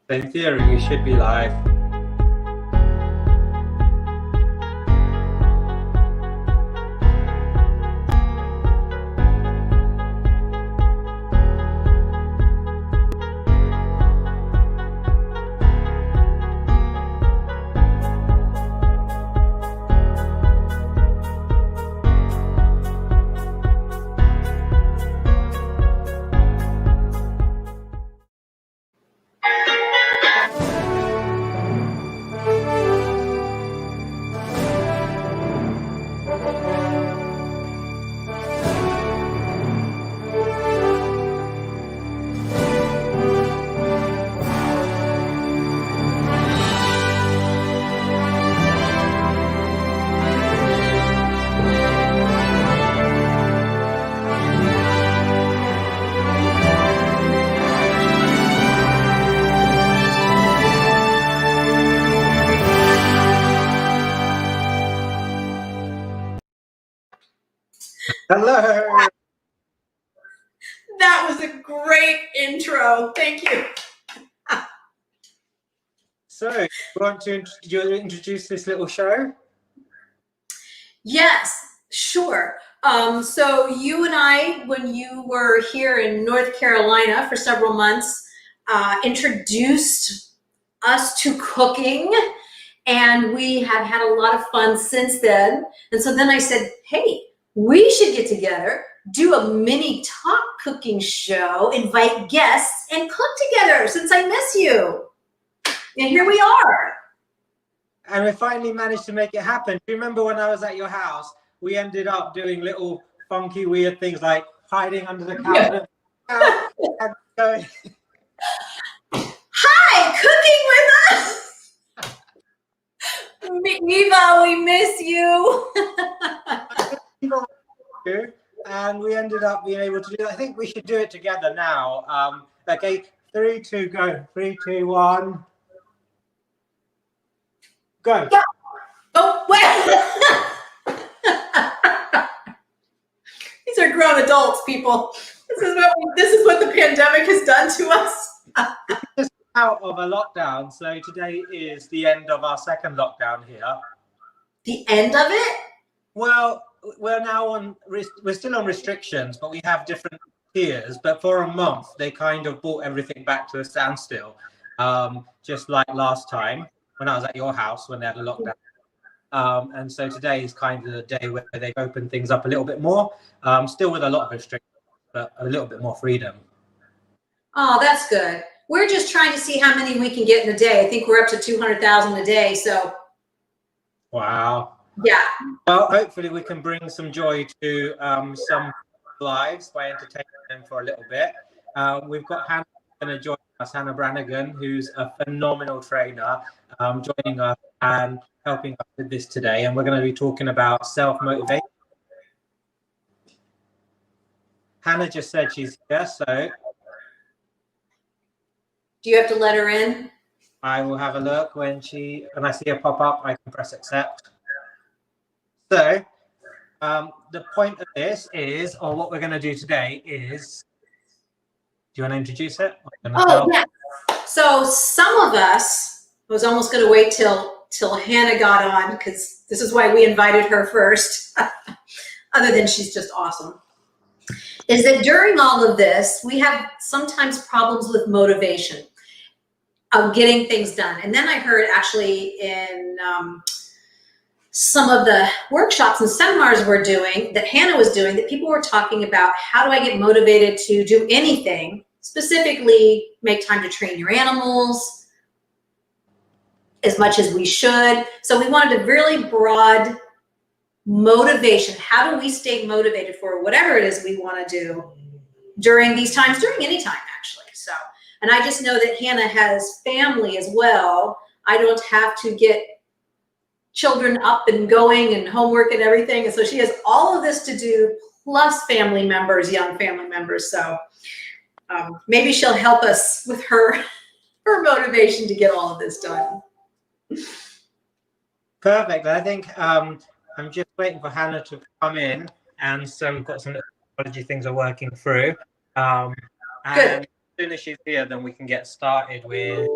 In theory, we should be live. Hello. That was a great intro. Thank you. So, you want to introduce this little show? Yes, sure. So you and I, when you were here in North Carolina for several months, introduced us to cooking, and we have had a lot of fun since then. And so then I said, hey, we should get together, do a mini talk cooking show, invite guests, and cook together since I miss you. And here we are. And we finally managed to make it happen. Do you remember when I was at your house, we ended up doing little funky, weird things like hiding under the counter and going, Hi, cooking with us. Eva, we miss you. and we ended up being able to do that. I think we should do it together now. Okay, 3, 2, go. 3, 2, 1. Go. Yeah. Oh, wait. These are grown adults, people. This is what the pandemic has done to us. Just out of a lockdown, so today is the end of our second lockdown here. The end of it? Well, we're still on restrictions, but we have different tiers. But for a month, they kind of brought everything back to a standstill, just like last time when I was at your house when they had a lockdown. And so today is kind of the day where they open things up a little bit more, still with a lot of restrictions, but a little bit more freedom. Oh, that's good. We're just trying to see how many we can get in a day. I think we're up to 200,000 a day. So. Wow. Yeah. Well, hopefully we can bring some joy to some lives by entertaining them for a little bit. We've got Hannah going to join us, Hannah Branigan, who's a phenomenal trainer, joining us and helping us with this today. And we're going to be talking about self-motivation. Hannah just said she's here, so. Do you have to let her in? I will have a look when I see her pop up, I can press accept. So the point of this is, or what we're going to do today is, do you want to introduce it? Oh, yeah. So some of us, I was almost going to wait till Hannah got on, because this is why we invited her first, other than she's just awesome, is that during all of this, we have sometimes problems with motivation of getting things done. And then I heard actually in some of the workshops and seminars we're doing, that Hannah was doing, that people were talking about, how do I get motivated to do anything, specifically make time to train your animals as much as we should. So we wanted a really broad motivation. How do we stay motivated for whatever it is we want to do during these times, during any time actually. So, and I just know that Hannah has family as well. I don't have to get children up and going and homework and everything. And so she has all of this to do, plus family members, young family members. So maybe she'll help us with her motivation to get all of this done. Perfect. I think I'm just waiting for Hannah to come in. And so we've got some technology things are working through. And Good. as soon as she's here, then we can get started with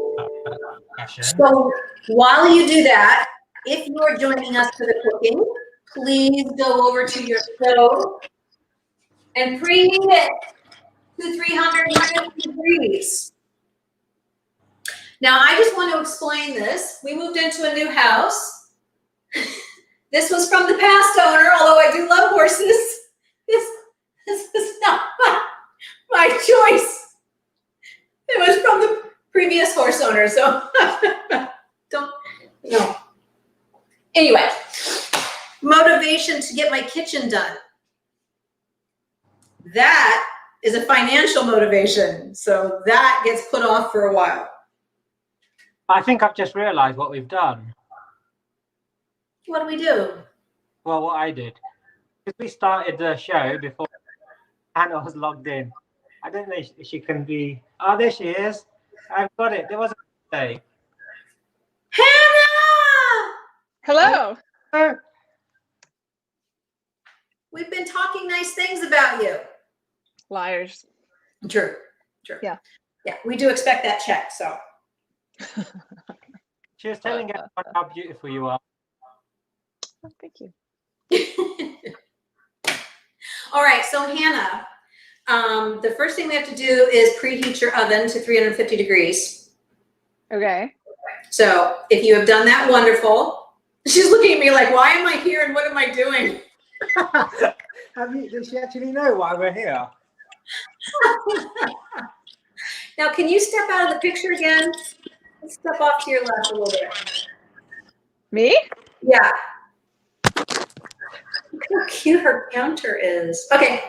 Passion. So while you do that, if you're joining us for the cooking, please go over to your stove and preheat it to 350 degrees. Now, I just want to explain this. We moved into a new house. This was from the past owner, although I do love horses. This is not my choice. It was from the previous horse owner, so don't, no. Anyway, motivation to get my kitchen done. That is a financial motivation, so that gets put off for a while. I think I've just realized what we've done. What do we do? Well, what I did. Because we started the show before Hannah was logged in. I don't know if she can be... Oh, there she is. I've got it. There was a mistake. Hannah! Hello. Oh, We've been talking nice things about you. Liars. True. Yeah. Yeah, we do expect that check, so. she was telling everyone how beautiful you are. Oh, thank you. All right, so Hannah, the first thing we have to do is preheat your oven to 350 degrees. Okay. So if you have done that, wonderful. She's looking at me like, why am I here and what am I doing? Does she actually know why we're here? Now, can you step out of the picture again? Let's step off to your left a little bit. Me? Yeah. Look how cute her counter is. Okay.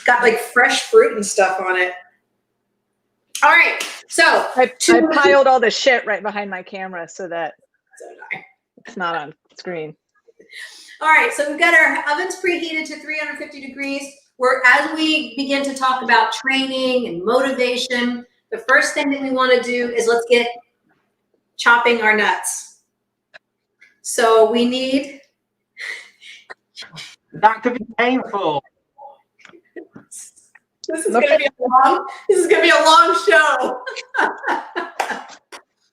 Got like fresh fruit and stuff on it. All right. So I piled all the shit right behind my camera so that it's not on screen. All right. So we've got our ovens preheated to 350 degrees. As we begin to talk about training and motivation, the first thing that we want to do is let's get chopping our nuts. So we need... That could be painful. This is going to be a long show.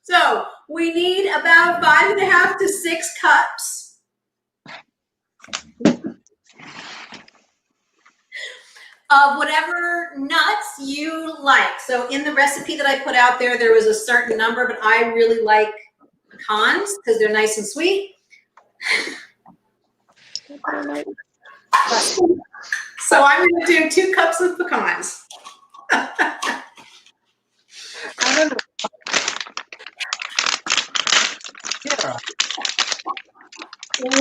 So we need about 5.5 to 6 cups of whatever nuts you like. So in the recipe that I put out there, there was a certain number, but I really like pecans because they're nice and sweet. So I'm going to do 2 cups of pecans. I don't know. Yeah.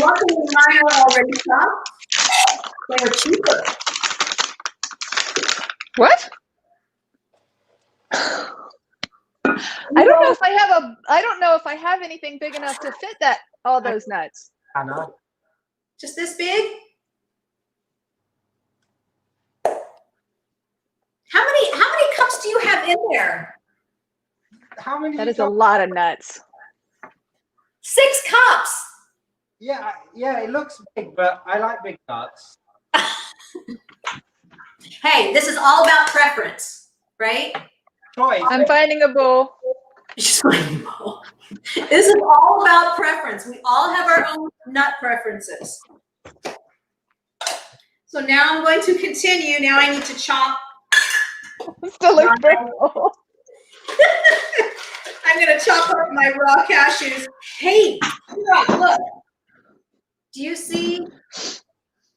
Luckily, mine are already chopped. They were cheaper. What? I don't know if I have anything big enough to fit all those nuts. Hannah. Just this big? How many cups do you have in there? How many? That is a lot of nuts. 6 cups. Yeah, it looks big, but I like big nuts. Hey, this is all about preference, right? Choice. I'm finding a bowl. This is all about preference. We all have our own nut preferences. So now I'm going to continue. Now I need to chop. Still looks brittle. I'm going to chop up my raw cashews. Hey, look. Do you see?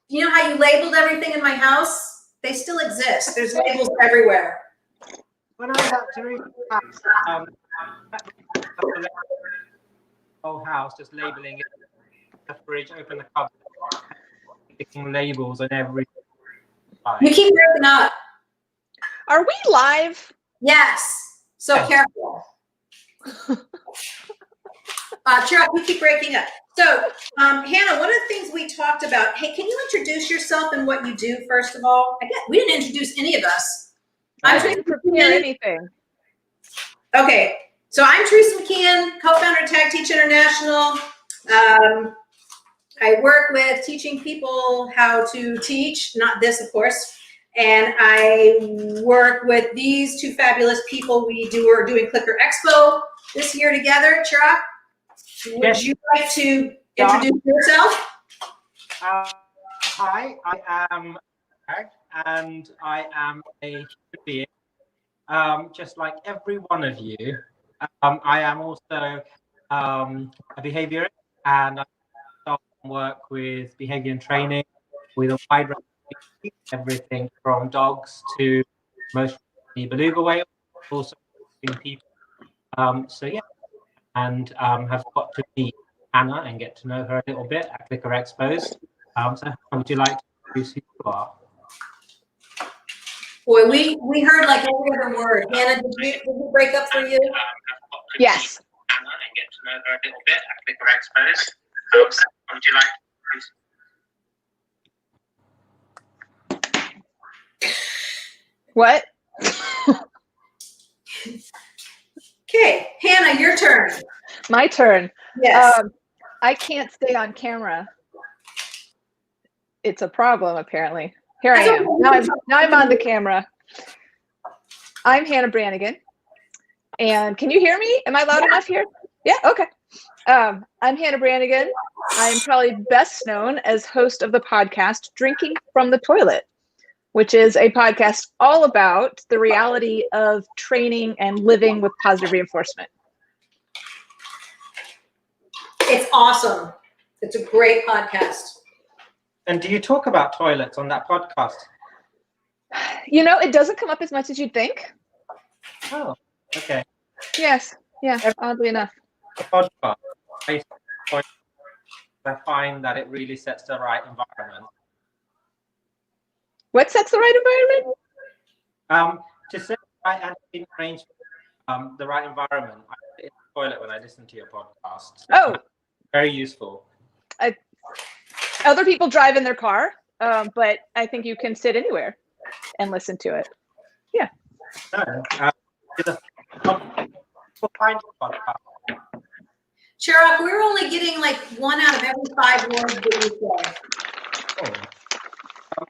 You know how you labeled everything in my house? They still exist. There's labels everywhere. When I was at Theresa's house, whole house, just labeling it, the fridge, open the cupboard, sticking labels on every. You keep breaking up. Are we live? Yes. So Yes. careful. Chirag, you keep breaking up. So, Hannah, one of the things we talked about, hey, can you introduce yourself and what you do, first of all? I guess we didn't introduce any of us. I didn't prepare anything. Okay, so I'm Theresa McKeon, co-founder of Tag Teach International. I work with teaching people how to teach, not this, of course, and I work with these two fabulous people. Are doing Clicker Expo this year together. Chirag, would you like to introduce yourself? Hi, I am Chirag, and I am a human being, just like every one of you. I am also a behaviorist, and I work with behavior and training with a wide range of species, everything from dogs to most beluga whales, also people. So yeah, and have got to meet Hannah and get to know her a little bit at Clicker Expos. So Hannah, would you like to introduce who you are? Boy, we heard like every other word. Hannah, did it break up for you? Yes. Hannah and get to know her a little bit at Clicker Expos. So would you like to What? Okay, Hannah, your turn. My turn. Yes. I can't stay on camera. It's a problem, apparently. Here I am. Now I'm on the camera. I'm Hannah Branigan. And can you hear me? Am I loud enough here? Yeah, okay. I'm Hannah Branigan. I'm probably best known as host of the podcast Drinking from the Toilet, which is a podcast all about the reality of training and living with positive reinforcement. It's awesome. It's a great podcast. And do you talk about toilets on that podcast? You know, it doesn't come up as much as you'd think. Oh, okay. Yes. Yeah, oddly enough. The podcast, I find that it really sets the right environment. What sets the right environment? To set the right and arrange the right environment. I sit in the toilet when I listen to your podcast. Oh, very useful. Other people drive in their car, but I think you can sit anywhere and listen to it. Yeah. We'll find a podcast. Chirag, we're only getting like 1 out of every 5 words that you say. Oh.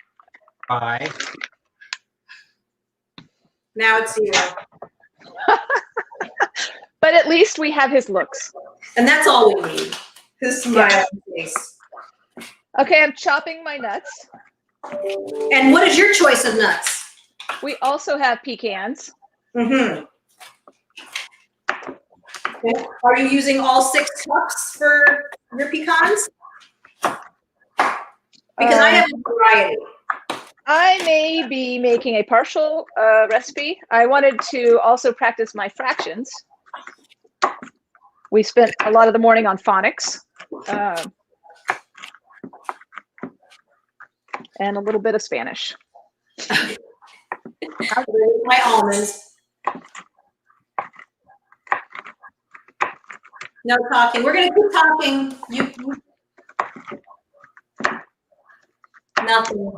Bye. Now it's 0. But at least we have his looks. And that's all we need. His smile and face. Okay, I'm chopping my nuts. And what is your choice of nuts? We also have pecans. Mm-hmm. Okay. Are you using all 6 cups for your pecans? Because I have a variety. I may be making a partial recipe. I wanted to also practice my fractions. We spent a lot of the morning on phonics. And a little bit of Spanish. My almonds. No talking. We're going to keep talking. Nothing.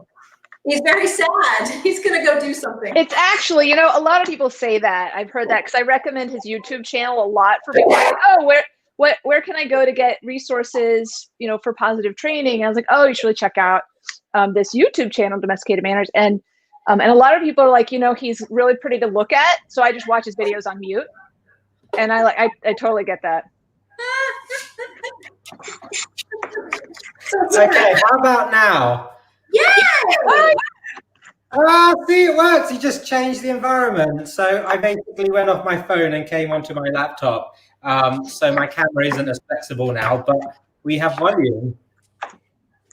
He's very sad. He's going to go do something. It's actually, you know, a lot of people say that. I've heard that because I recommend his YouTube channel a lot for people. Like, oh, where can I go to get resources, you know, for positive training? And I was like, oh, you should really check out this YouTube channel, Domesticated Manners. And a lot of people are like, you know, he's really pretty to look at. So I just watch his videos on mute. And I totally get that. Okay, how about now? Yeah. See, it works. You just changed the environment. So I basically went off my phone and came onto my laptop. So my camera isn't as flexible now, but we have volume.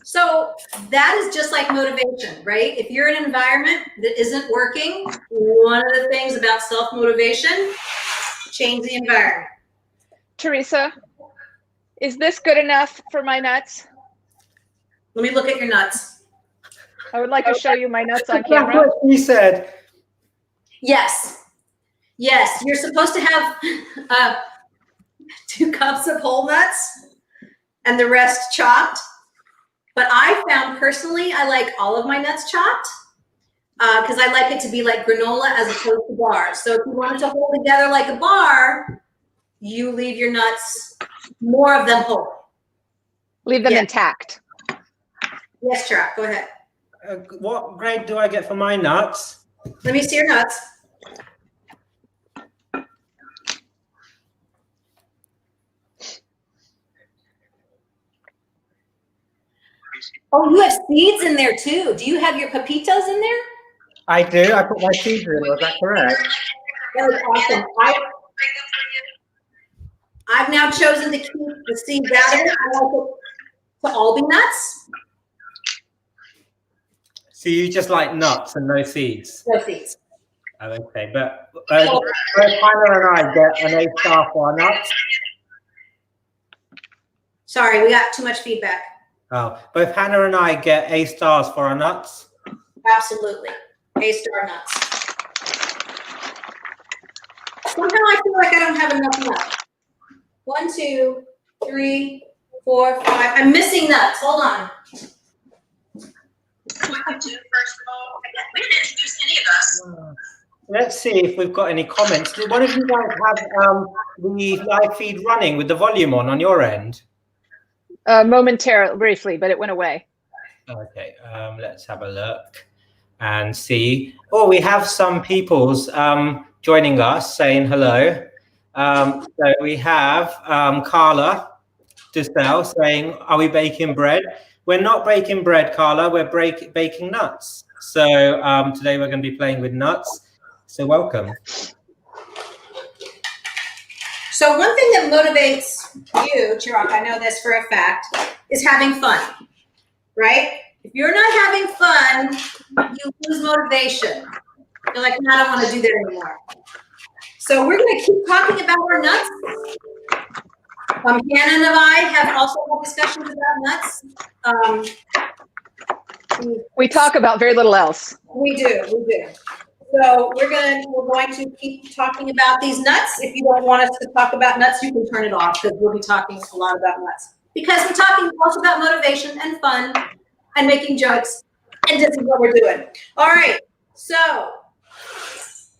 So that is just like motivation, right? If you're in an environment that isn't working, one of the things about self-motivation, change the environment. Theresa, is this good enough for my nuts? Let me look at your nuts. I would like to show you my nuts on That's camera. what he said. Yes. Yes, you're supposed to have 2 cups of whole nuts and the rest chopped. But I found personally, I like all of my nuts chopped because I like it to be like granola as opposed to bars. So if you want it to hold together like a bar, you leave your nuts, more of them whole. Leave them intact. Yes, Chirag, go ahead. What grade do I get for my nuts? Let me see your nuts. Oh, you have seeds in there too. Do you have your pepitas in there? I do. I put my seeds in. Was that correct? That was awesome. I've now chosen to keep the seeds out of it. I like it to all be nuts. So you just like nuts and no seeds? No seeds. Oh, okay, but both Hannah and I get an A star for our nuts. Sorry, we got too much feedback. Oh, both Hannah and I get A stars for our nuts. Absolutely. A-star nuts. Somehow I feel like I don't have enough nuts. 1, 2, 3, 4, 5. I'm missing nuts. Hold on. Let's see if we've got any comments. Do one of you guys have the live feed running with the volume on your end? Momentarily, briefly, but it went away. Okay, let's have a look and see. Oh, we have some people's joining us saying hello. So we have Carla Distel saying, are we baking bread? We're not baking bread, Carla. We're baking nuts. So today we're going to be playing with nuts. So welcome. So one thing that motivates you, Chirag, I know this for a fact, is having fun, right? If you're not having fun, you lose motivation. You're like, no, I don't want to do that anymore. So we're going to keep talking about our nuts. Hannah and I have also had discussions about nuts. We talk about very little else. We do. So we're going to keep talking about these nuts. If you don't want us to talk about nuts, you can turn it off because we'll be talking a lot about nuts. Because we're talking also about motivation and fun and making jokes, and this is what we're doing. All right. So,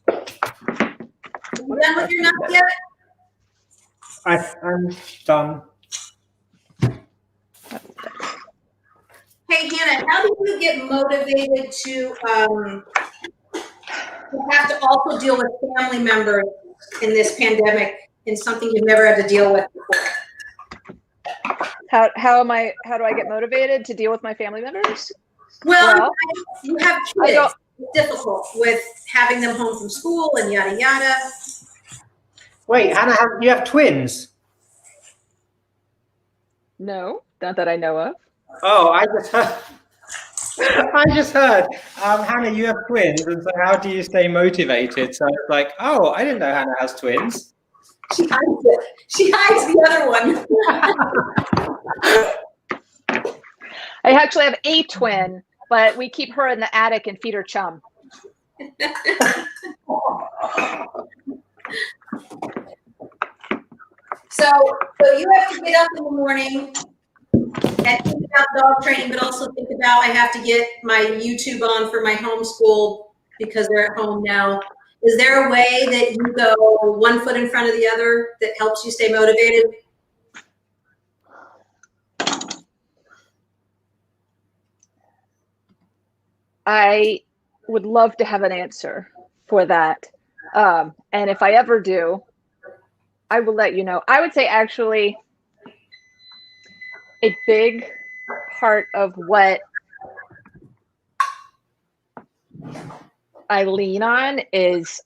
are you done with your nuts yet? I'm done. Hey, Hannah, how do you get motivated to have to also deal with family members in this pandemic in something you've never had to deal with before? How do I get motivated to deal with my family members? Well, you have kids. It's difficult with having them home from school and yada yada. Wait, Hannah, you have twins? No, not that I know of. Oh, I just heard. Hannah, you have twins, and so how do you stay motivated? So it's like, oh, I didn't know Hannah has twins. She hides it. She hides the other one. I actually have a twin, but we keep her in the attic and feed her chum. So you have to get up in the morning and think about dog training, but also think about I have to get my YouTube on for my homeschool because they're at home now. Is there a way that you go one foot in front of the other that helps you stay motivated? I would love to have an answer for that. And if I ever do, I will let you know. I would say actually a big part of what I lean on is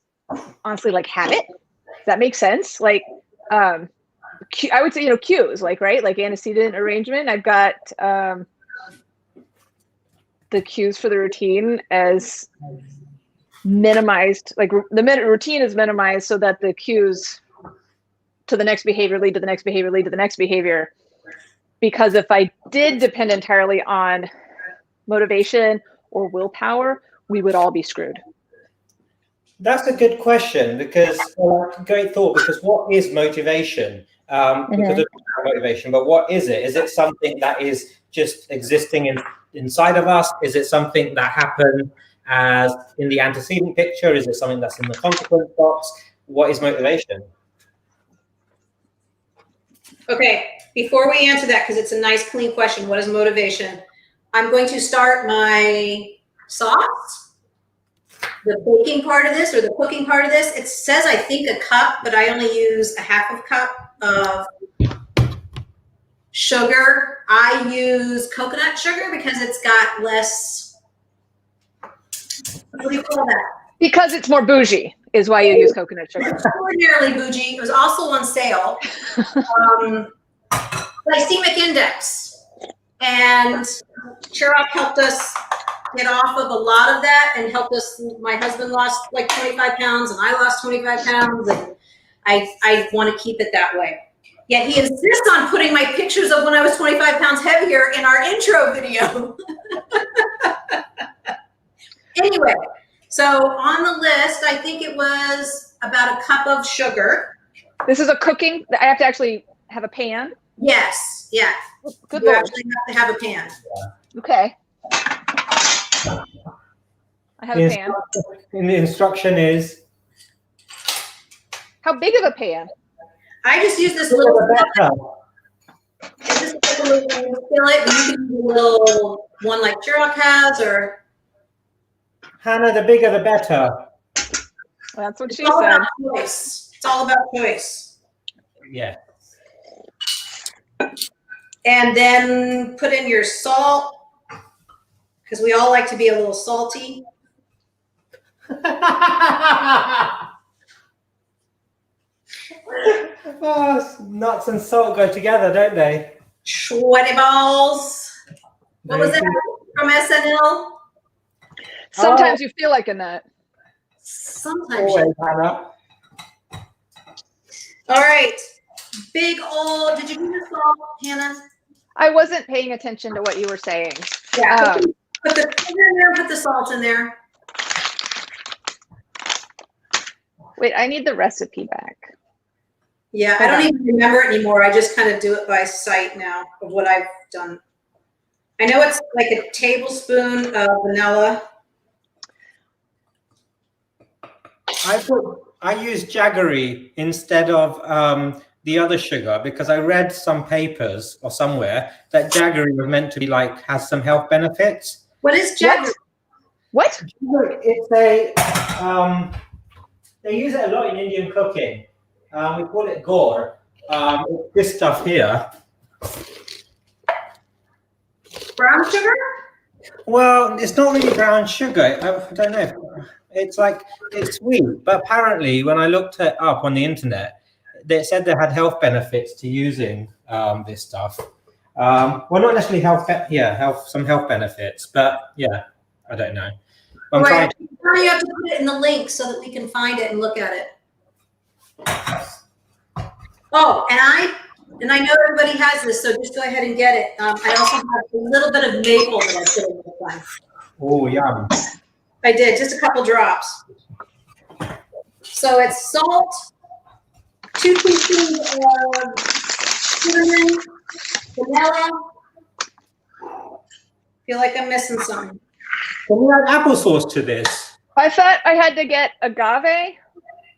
honestly like habit. Does that make sense? Like, I would say, cues, like, right? Like antecedent arrangement. I've got the cues for the routine as minimized, like the routine is minimized so that the cues to the next behavior lead to the next behavior lead to the next behavior. Because if I did depend entirely on motivation or willpower, we would all be screwed. That's a good question because great thought. Because what is motivation? Because of motivation, but what is it? Is it something that is just existing inside of us? Is it something that happened as in the antecedent picture? Is it something that's in the consequence box? What is motivation? Okay, before we answer that, because it's a nice, clean question, what is motivation? I'm going to start my sauce, the baking part of this or the cooking part of this. It says, I think, a cup, but I only use a half of cup of sugar. I use coconut sugar because it's got less, what do you call that? Because it's more bougie is why you use coconut sugar. Extraordinarily bougie. It was also on sale. Glycemic index. And Chirag helped us get off of a lot of that and helped us. My husband lost like 25 pounds and I lost 25 pounds. And I want to keep it that way. Yet he insists on putting my pictures of when I was 25 pounds heavier in our intro video. Anyway, so on the list, I think it was about a cup of sugar. This is a cooking. I have to actually have a pan. Yes, yeah. Good You Lord. actually have to have a pan. Okay. I have a pan. And the instruction is. How big of a pan? I just use this little skillet, but you can use a little one like Chirag has, or Hannah, the bigger the better. That's what she it's all said. about choice. It's all about choice. Yeah. And then put in your salt, because we all like to be a little salty. Oh, nuts and salt go together, don't they? Sweaty balls. What was that from SNL? Sometimes you feel like a nut. Sometimes. Always, Hannah. All right. Big old, did you do the salt, Hannah? I wasn't paying attention to what you were saying. Yeah. Put the sugar in there, put the salt in there. Wait, I need the recipe back. Yeah, I don't even remember it anymore. I just kind of do it by sight now of what I've done. I know it's like a tablespoon of vanilla. I use jaggery instead of the other sugar because I read some papers or somewhere that jaggery was meant to be like has some health benefits. What is jaggery? What? It's a they use it a lot in Indian cooking. We call it gore. It's this stuff here. Brown sugar? Well, it's not really brown sugar. I don't know. It's like, it's sweet. But apparently, when I looked it up on the internet, they said they had health benefits to using this stuff. Well, not necessarily some health benefits. But yeah, I don't know. I'm trying to... Now you have to put it in the link so that we can find it and look at it. Oh, and I know everybody has this, so just go ahead and get it. I also have a little bit of maple that I put in this one. Oh, yum. I did, just a couple drops. So it's salt, 2 teaspoons of cinnamon, vanilla. Feel like I'm missing something. Can we add applesauce to this? I thought I had to get agave.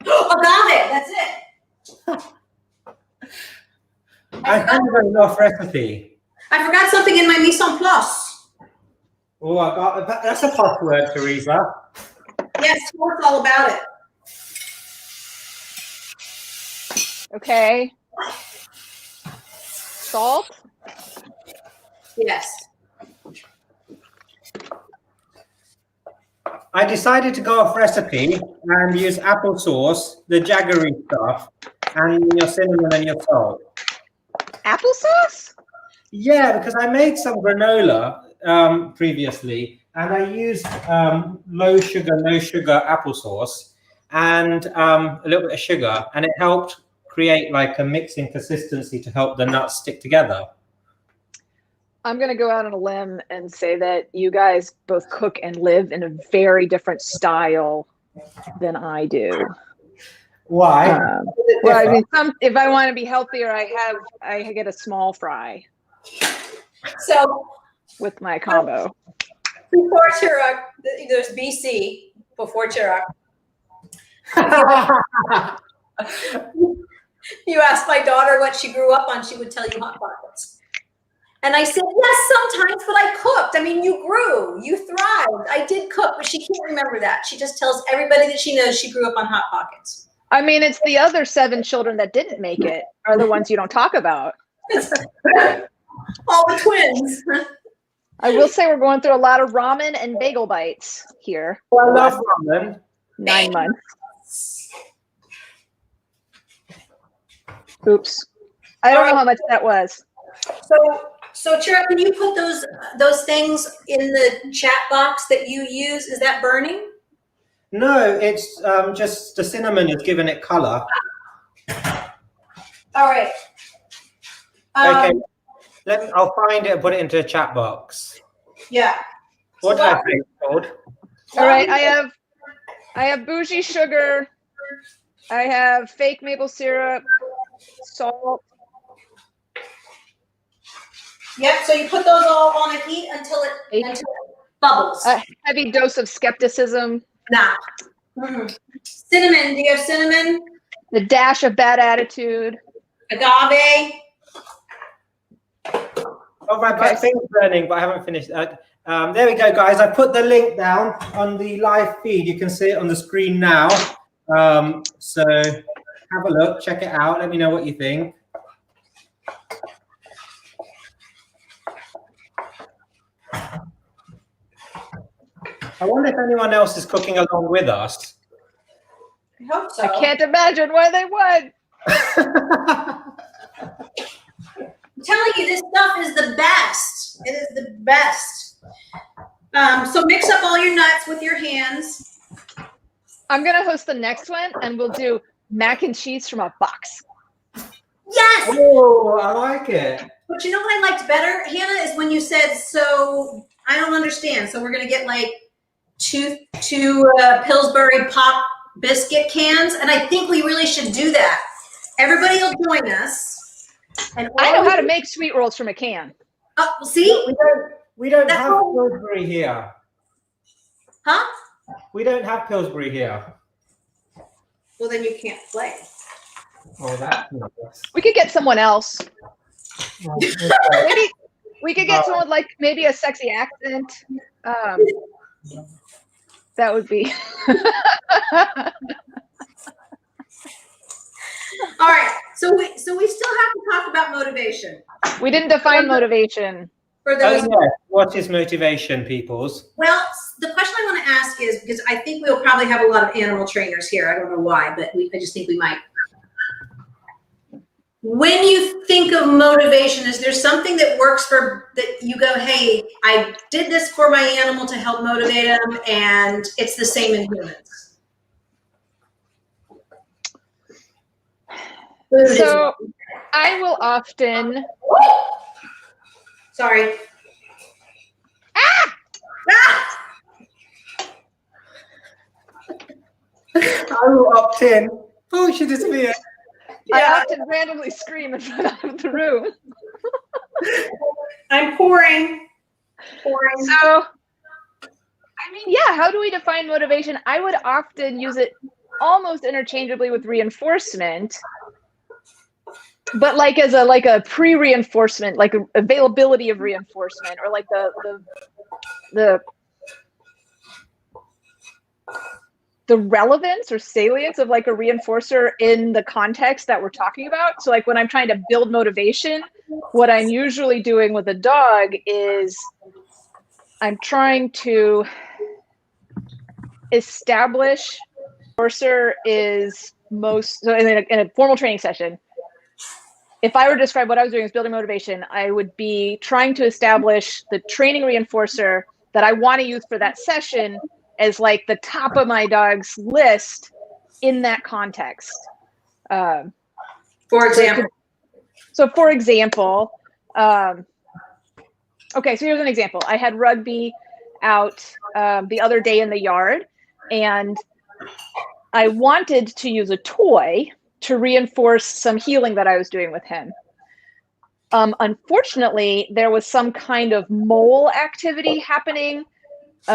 Agave, that's it. I found a enough recipe. I forgot something in my mise en place. Oh, I got that's a password, Theresa. Yes, tell us all about it. Okay. Salt. Yes. I decided to go off recipe and use applesauce, the jaggery stuff, and your cinnamon and your salt. Applesauce? Yeah, because I made some granola previously, and I used low sugar, no sugar applesauce, and a little bit of sugar, and it helped create like a mixing consistency to help the nuts stick together. I'm going to go out on a limb and say that you guys both cook and live in a very different style than I do. Why? Well, I mean, if I want to be healthier, I get a small fry. So with my combo. Before Chirag, there's BC before Chirag. You asked my daughter what she grew up on, she would tell you Hot Pockets. And I said, yes, sometimes, but I cooked. I mean, you grew, you thrived. I did cook, but she can't remember that. She just tells everybody that she knows she grew up on Hot Pockets. I mean, it's the other 7 children that didn't make it are the ones you don't talk about. All the twins. I will say we're going through a lot of ramen and bagel bites here. Well, I love ramen. 9 months. Oops. I don't know how much that was. So Chirag, can you put those things in the chat box that you use? Is that burning? No, it's just the cinnamon is giving it color. All right. Okay, I'll find it and put it into the chat box. Yeah. What did I say it's called? All right, I have bougie sugar. I have fake maple syrup, salt. Yep. So you put those all on a heat until it bubbles. A heavy dose of skepticism. Nah. Mm-mm. Cinnamon. Do you have cinnamon? The dash of bad attitude. Agave. Oh, my thing's burning, but I haven't finished that. There we go, guys. I put the link down on the live feed. You can see it on the screen now. So have a look, check it out. Let me know what you think. I wonder if anyone else is cooking along with us. I hope so. I can't imagine why they would. I'm telling you, this stuff is the best. It is the best. So mix up all your nuts with your hands. I'm going to host the next one, and we'll do mac and cheese from a box. Yes! Oh, I like it. But you know what I liked better, Hannah, is when you said, so I don't understand. So we're going to get like two Pillsbury Pop biscuit cans. And I think we really should do that. Everybody will join us. And I know how to make sweet rolls from a can. Oh, see? We don't have Pillsbury here. Huh? We don't have Pillsbury here. Well, then you can't play. Oh, that's nice. We could get someone else. Oh, okay. Maybe we could get someone like maybe a sexy accent. That would be. All right. So we still have to talk about motivation. We didn't define motivation. For those. Oh, yeah. What is motivation, peoples? Well, the question I want to ask is, because I think we'll probably have a lot of animal trainers here. I don't know why, but I just think we might. When you think of motivation, is there something that works that you go, hey, I did this for my animal to help motivate him, and it's the same in humans? So I will often. Sorry. Ah! Ah! I will opt in. Oh, she disappeared. I often randomly scream and run out of the room. I'm pouring. So, I mean, yeah, how do we define motivation? I would often use it almost interchangeably with reinforcement, but like as a pre-reinforcement, like availability of reinforcement, or like the relevance or salience of like a reinforcer in the context that we're talking about. So like when I'm trying to build motivation, what I'm usually doing with a dog is I'm trying to establish reinforcer is most, so in a formal training session, if I were to describe what I was doing as building motivation, I would be trying to establish the training reinforcer that I want to use for that session as like the top of my dog's list in that context. For example. So for example, okay, so here's an example. I had Rugby out the other day in the yard, and I wanted to use a toy to reinforce some healing that I was doing with him. Unfortunately, there was some kind of mole activity happening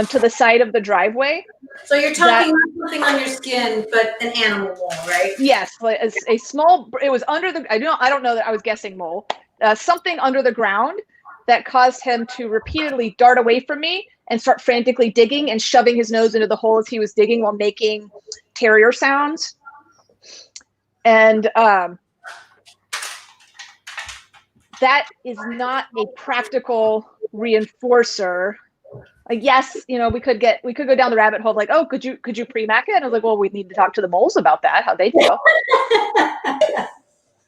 to the side of the driveway. So you're talking not something on your skin, but an animal mole, right? Yes, like a small. It was under the. I don't know that I was guessing mole. Something under the ground that caused him to repeatedly dart away from me and start frantically digging and shoving his nose into the holes he was digging while making terrier sounds. And that is not a practical reinforcer. Like, yes, you know, we could go down the rabbit hole of like, oh, could you pre-mac it? And I was like, well, we need to talk to the moles about that, how they feel.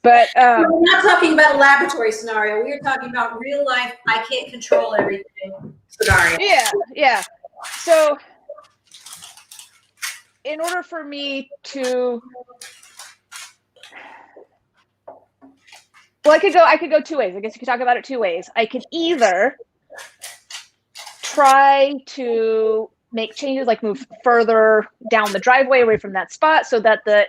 But we're not talking about a laboratory scenario. We're talking about real life, I can't control everything scenario. Yeah. So in order for me to, well, I could go two ways. I guess you could talk about it two ways. I could either try to make changes, like move further down the driveway away from that spot so that the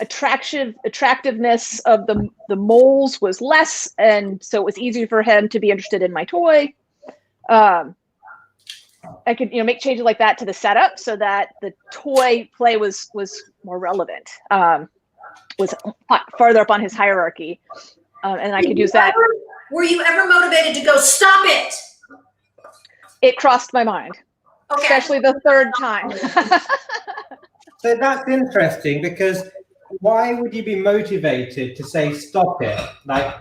attractiveness of the moles was less, and so it was easier for him to be interested in my toy. I could, you know, make changes like that to the setup so that the toy play was more relevant, was farther up on his hierarchy, and I could use that. Were you ever motivated to go, stop it? It crossed my mind, Okay. especially the third time. So that's interesting, because why would you be motivated to say stop it? Like,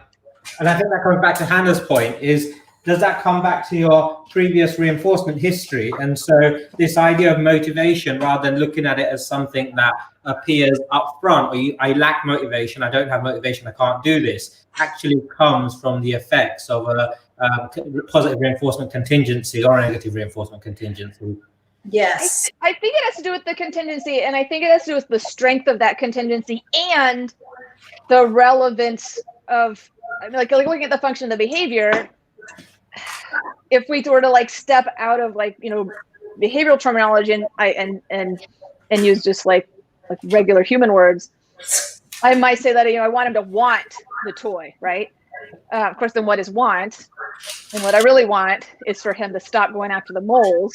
and I think that comes back to Hannah's point, is does that come back to your previous reinforcement history? And so this idea of motivation, rather than looking at it as something that appears up front, or I lack motivation, I don't have motivation, I can't do this, actually comes from the effects of a positive reinforcement contingency or a negative reinforcement contingency. Yes. I think it has to do with the contingency, and I think it has to do with the strength of that contingency and the relevance of, I mean, like looking at the function of the behavior. If we were to like step out of like, you know, behavioral terminology and use just like regular human words, I might say that, you know, I want him to want the toy, right? Of course, then what is want? And what I really want is for him to stop going after the moles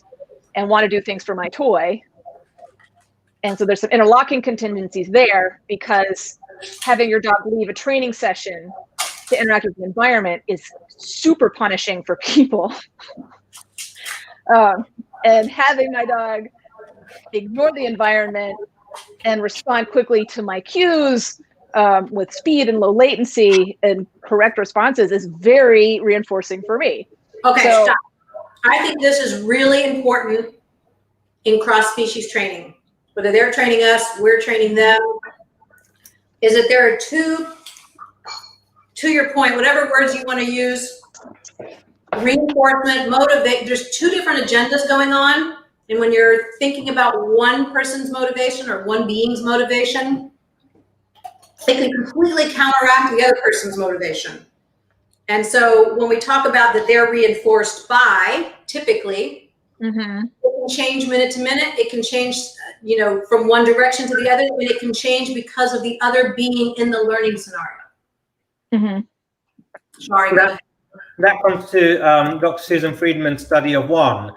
and want to do things for my toy. And so there's some interlocking contingencies there, because having your dog leave a training session to interact with the environment is super punishing for people. And having my dog ignore the environment and respond quickly to my cues with speed and low latency and correct responses is very reinforcing for me. Okay, So, stop. I think this is really important in cross-species training. Whether they're training us, we're training them, is that there are two, to your point, whatever words you want to use, reinforcement, motivate, there's two different agendas going on. And when you're thinking about one person's motivation or one being's motivation, it can completely counteract the other person's motivation. And so when we talk about that they're reinforced by, typically, it can change minute to minute. It can change, you know, from one direction to the other, and it can change because of the other being in the learning scenario. Sorry, go ahead. That comes to Dr. Susan Friedman's study of one,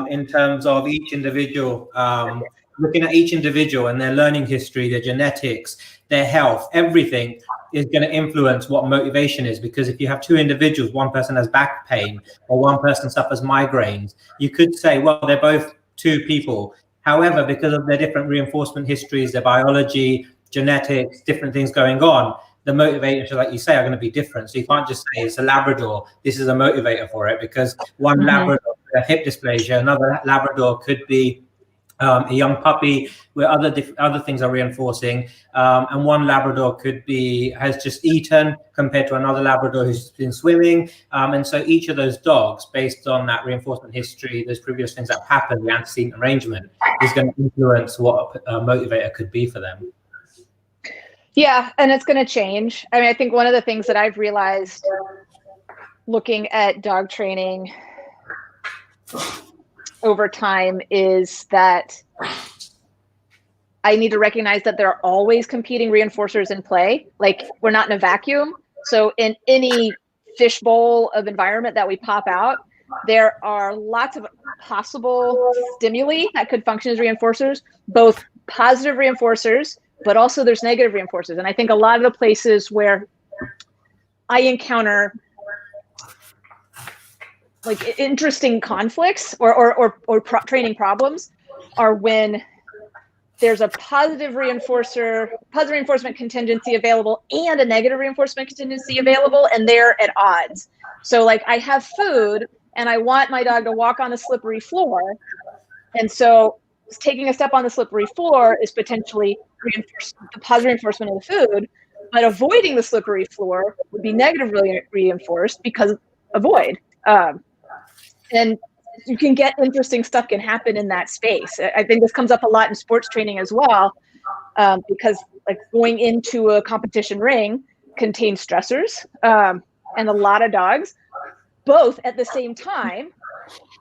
in terms of each individual, looking at each individual and their learning history, their genetics, their health, everything is going to influence what motivation is. Because if you have two individuals, one person has back pain or one person suffers migraines, you could say, well, they're both two people. However, because of their different reinforcement histories, their biology, genetics, different things going on, the motivators, like you say, are going to be different. So you can't just say it's a Labrador, this is a motivator for it, because one Labrador could have hip dysplasia, another Labrador could be a young puppy where other things are reinforcing, and one Labrador has just eaten compared to another Labrador who's been swimming, and so each of those dogs, based on that reinforcement history, those previous things that happened, the antecedent arrangement, is going to influence what a motivator could be for them. Yeah, and it's going to change. I mean, I think one of the things that I've realized looking at dog training over time is that I need to recognize that there are always competing reinforcers in play. Like, we're not in a vacuum. So in any fishbowl of environment that we pop out, there are lots of possible stimuli that could function as reinforcers, both positive reinforcers, but also there's negative reinforcers. And I think a lot of the places where I encounter like interesting conflicts or training problems are when there's a positive reinforcement contingency available and a negative reinforcement contingency available, and they're at odds. So like I have food and I want my dog to walk on the slippery floor. And so taking a step on the slippery floor is potentially the positive reinforcement of the food, but avoiding the slippery floor would be negatively reinforced because avoid. And you can get interesting stuff can happen in that space. I think this comes up a lot in sports training as well, because like going into a competition ring contains stressors, and a lot of dogs, both at the same time,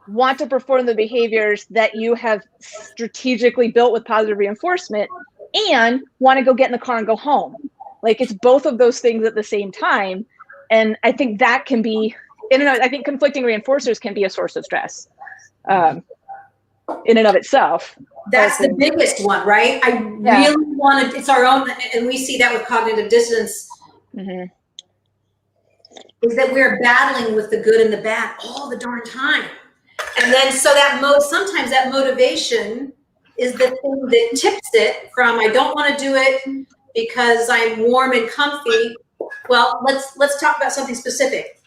want to perform the behaviors that you have strategically built with positive reinforcement and want to go get in the car and go home. Like it's both of those things at the same time. And I think that can be, I think conflicting reinforcers can be a source of stress in and of itself. That's the biggest one, right? I really want to, it's our own, and we see that with cognitive dissonance, is that we're battling with the good and the bad all the darn time. And then so that sometimes that motivation is the thing that tips it from I don't want to do it because I'm warm and comfy. Well, let's talk about something specific.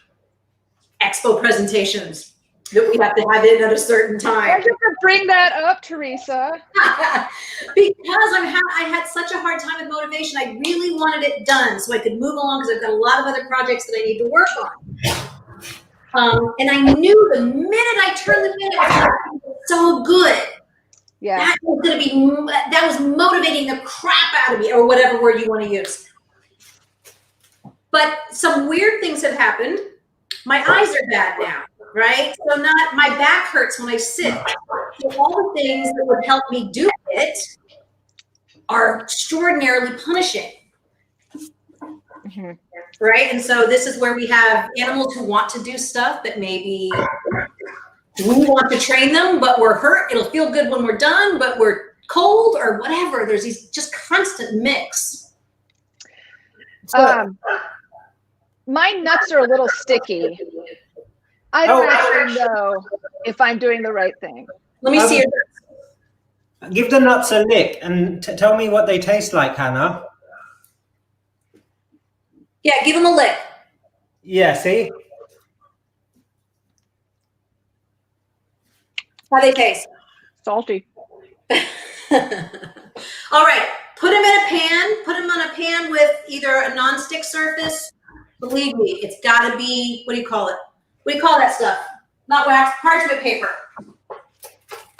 Expo presentations that we have to have in at a certain time. Why did you bring that up, Theresa? Because I had such a hard time with motivation. I really wanted it done so I could move along because I've got a lot of other projects that I need to work on. And I knew the minute I turned the minute, it was so good. Yeah. That was motivating the crap out of me, or whatever word you want to use. But some weird things have happened. My eyes are bad now, right? So my back hurts when I sit. So all the things that would help me do it are extraordinarily punishing. Right? And so this is where we have animals who want to do stuff that maybe we want to train them, but we're hurt. It'll feel good when we're done, but we're cold or whatever. There's these just constant mix. My nuts are a little sticky. I don't actually know if I'm doing the right thing. Let me see your nuts. Give the nuts a lick and tell me what they taste like, Hannah. Yeah, give them a lick. Yeah, see? How they taste? Salty. All right, put them in a pan. Put them on a pan with either a non-stick surface. Believe me, it's got to be, what do you call it? What do you call that stuff? Not wax, parchment paper.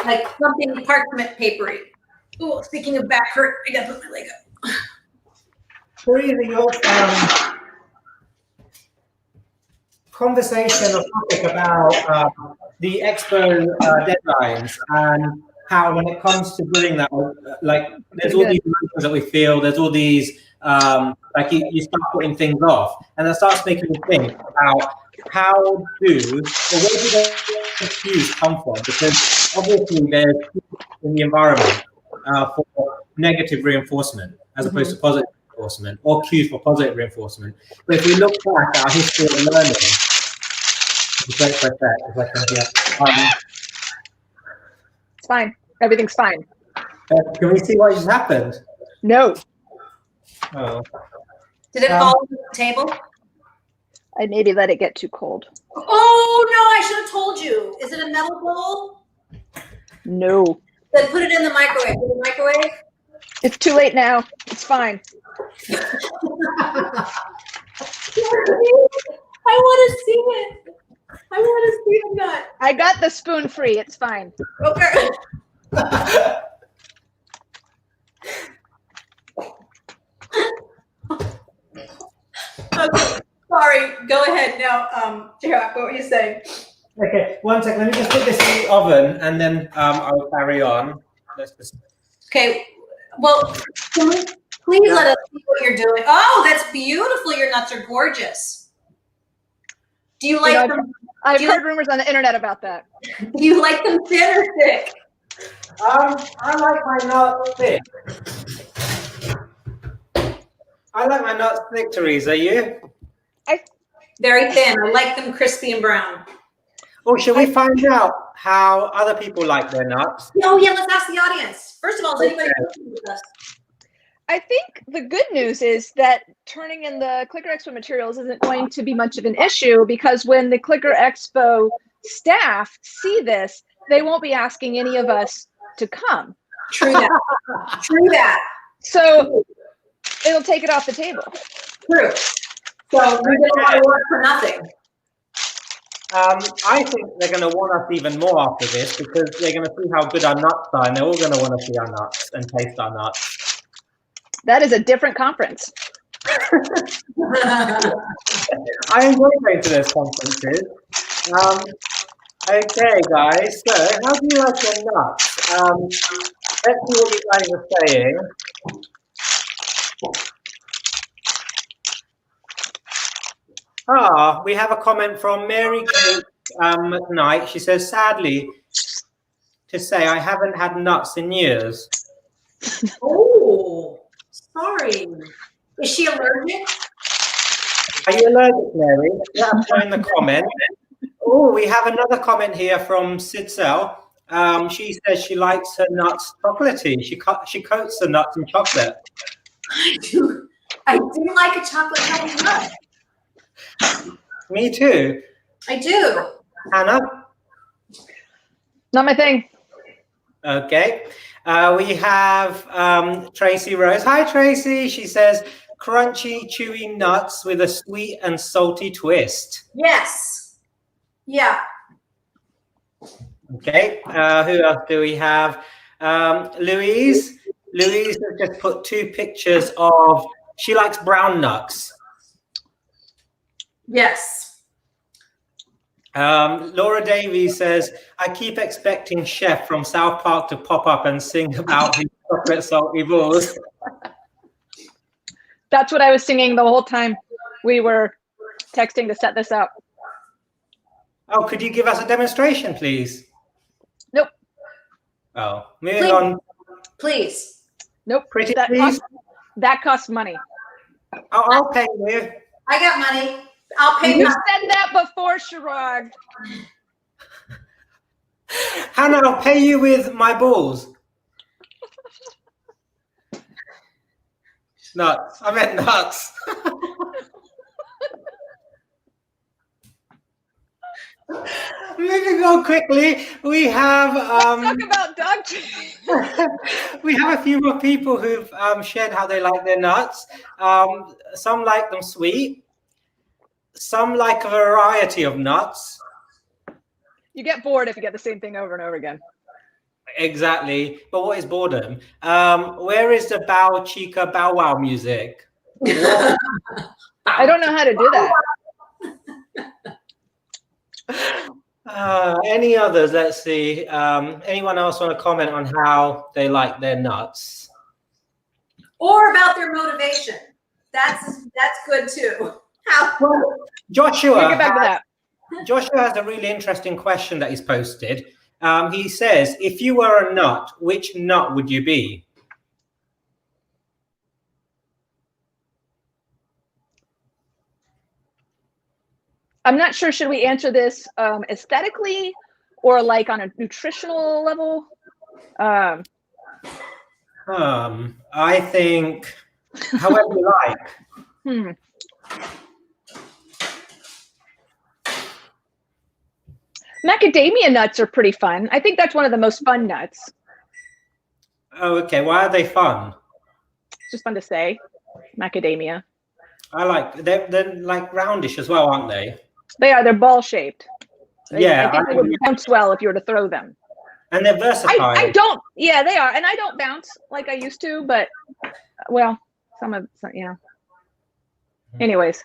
Like something parchment papery. Oh, speaking of back hurt, I got to put my leg up. Theresa, your conversation or topic about the expo deadlines and how when it comes to doing that, like there's all these emotions that we feel, there's all these, like you start putting things off, and that starts making me think about where do the cues come from? Because obviously there's in the environment for negative reinforcement as opposed to positive reinforcement, or cues for positive reinforcement. But if we look back at our history of learning, it's fine. Everything's fine. Can we see what just happened? No. Oh. Did it fall on the table? I maybe let it get too cold. Oh no, I should have told you. Is it a metal bowl? No. Then put it in the microwave. Put it in the microwave? It's too late now. It's fine. I want to see it. I want to see the nut. I got the spoon free. It's fine. Okay. Okay. Sorry. Go ahead now, Chirag. What were you saying? Okay, one second. Let me just put this in the oven, and then I'll carry on. Let's just... Okay. Well, please let us see what you're doing. Oh, that's beautiful. Your nuts are gorgeous. Do you like them? I've heard rumors on the internet about that. Do you like them thin or thick? I like my nuts thick. I like my nuts thick, Theresa. You? Very thin. I like them crispy and brown. Or should we find out how other people like their nuts? Oh yeah, let's ask the audience. First of all, is anybody with us? I think the good news is that turning in the Clicker Expo materials isn't going to be much of an issue, because when the Clicker Expo staff see this, they won't be asking any of us to come. True that. True that. So it'll take it off the table. True. So we did a lot of work for nothing. I think they're going to want us even more after this, because they're going to see how good our nuts are, and they're all going to want to see our nuts and taste our nuts. That is a different conference. I enjoy going to those conferences. Okay, guys. So, how do you like your nuts? Let's see what you guys are saying. We have a comment from Mary Kate McKnight. She says, sadly to say, I haven't had nuts in years. Oh, sorry. Is she allergic? Are you allergic, Mary? Let us know in the comment. Oh, we have another comment here from Sidsel. She says she likes her nuts chocolatey. She coats the nuts in chocolate. I do. I do like a chocolate covered nut. Me too. I do. Hannah? Not my thing. Okay. We have Tracy Rose. Hi, Tracy. She says, crunchy, chewy nuts with a sweet and salty twist. Yes. Yeah. Okay. Who else do we have? Louise. Louise has just put 2 pictures of, she likes brown nuts. Yes. Laura Davies says, I keep expecting Chef from South Park to pop up and sing about his chocolate salty balls. That's what I was singing the whole time we were texting to set this up. Oh, could you give us a demonstration, please? Nope. Oh, moving on. Please. Nope. Pretty that please. That costs money. Oh, I'll pay you. I got money. I'll pay You you. said that before, Chirag. Hannah, I'll pay you with my balls. Nuts. I meant nuts. Moving on quickly, we have Let's talk about dog treats. we have a few more people who've shared how they like their nuts. Some like them sweet. Some like a variety of nuts. You get bored if you get the same thing over and over again. Exactly. But what is boredom? Where is the bow chica bow wow music? I don't know how to do that. Any others? Let's see. Anyone else want to comment on how they like their nuts? Or about their motivation. That's good too. Well, Joshua, Get back to that. Joshua has a really interesting question that he's posted. He says, if you were a nut, which nut would you be? I'm not sure, should we answer this aesthetically or like on a nutritional level? I think however you like. Macadamia nuts are pretty fun. I think that's one of the most fun nuts. Oh, okay. Why are they fun? It's just fun to say. Macadamia. I like they're like roundish as well, aren't they? They are. They're ball shaped. Yeah, I think they would bounce well if you were to throw them. And they're versatile. I don't. Yeah, they are. And I don't bounce like I used to, but well, Anyways.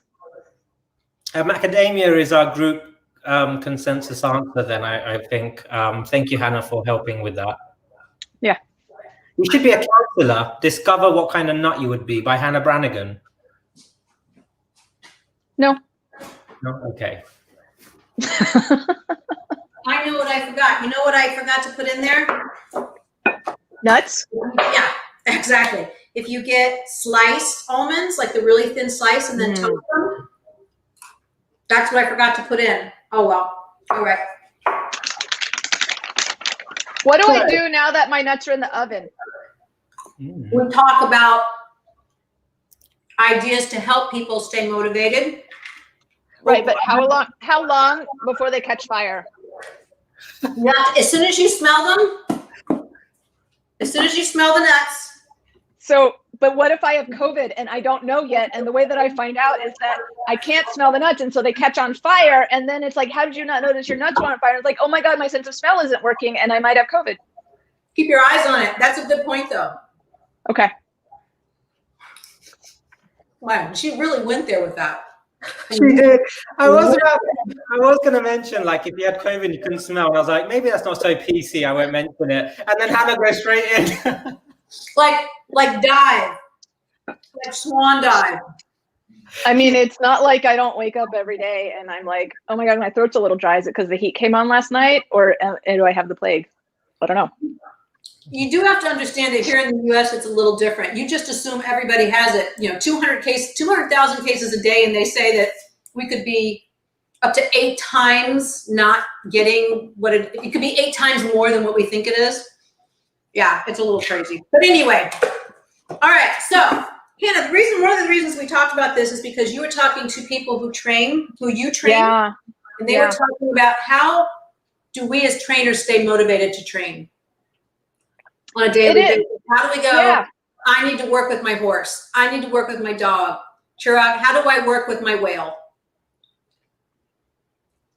Macadamia is our group consensus answer then, I think. Thank you, Hannah, for helping with that. Yeah. You should be a counselor. Discover what kind of nut you would be by Hannah Branigan. No. No? Okay. I know what I forgot. You know what I forgot to put in there? Nuts? Yeah, exactly. If you get sliced almonds, like the really thin slice, and then toast them, that's what I forgot to put in. Oh, well. All right. What do I do now that my nuts are in the oven? We talk about ideas to help people stay motivated. Right, but how long before they catch fire? As soon as you smell them, as soon as you smell the nuts. So, but what if I have COVID and I don't know yet? And the way that I find out is that I can't smell the nuts, and so they catch on fire. And then it's like, how did you not notice your nuts were on fire? It's like, oh my God, my sense of smell isn't working, and I might have COVID. Keep your eyes on it. That's a good point, though. Okay. Wow, she really went there with that. She did. I was going to mention, like, if you had COVID and you couldn't smell, and I was like, maybe that's not so PC, I won't mention it. And then Hannah goes straight in. like dive, like swan dive. I mean, it's not like I don't wake up every day and I'm like, oh my God, my throat's a little dry. Is it because the heat came on last night, or do I have the plague? I don't know. You do have to understand that here in the U.S. it's a little different. You just assume everybody has it. You know, 200,000 cases a day, and they say that we could be up to 8 times not getting what it could be 8 times more than what we think it is. Yeah, it's a little crazy. But anyway, all right. So, Hannah, one of the reasons we talked about this is because you were talking to people who you train, yeah. And they were talking about how do we as trainers stay motivated to train on a daily basis? How do we go, I need to work with my horse. I need to work with my dog. Chirag, how do I work with my whale?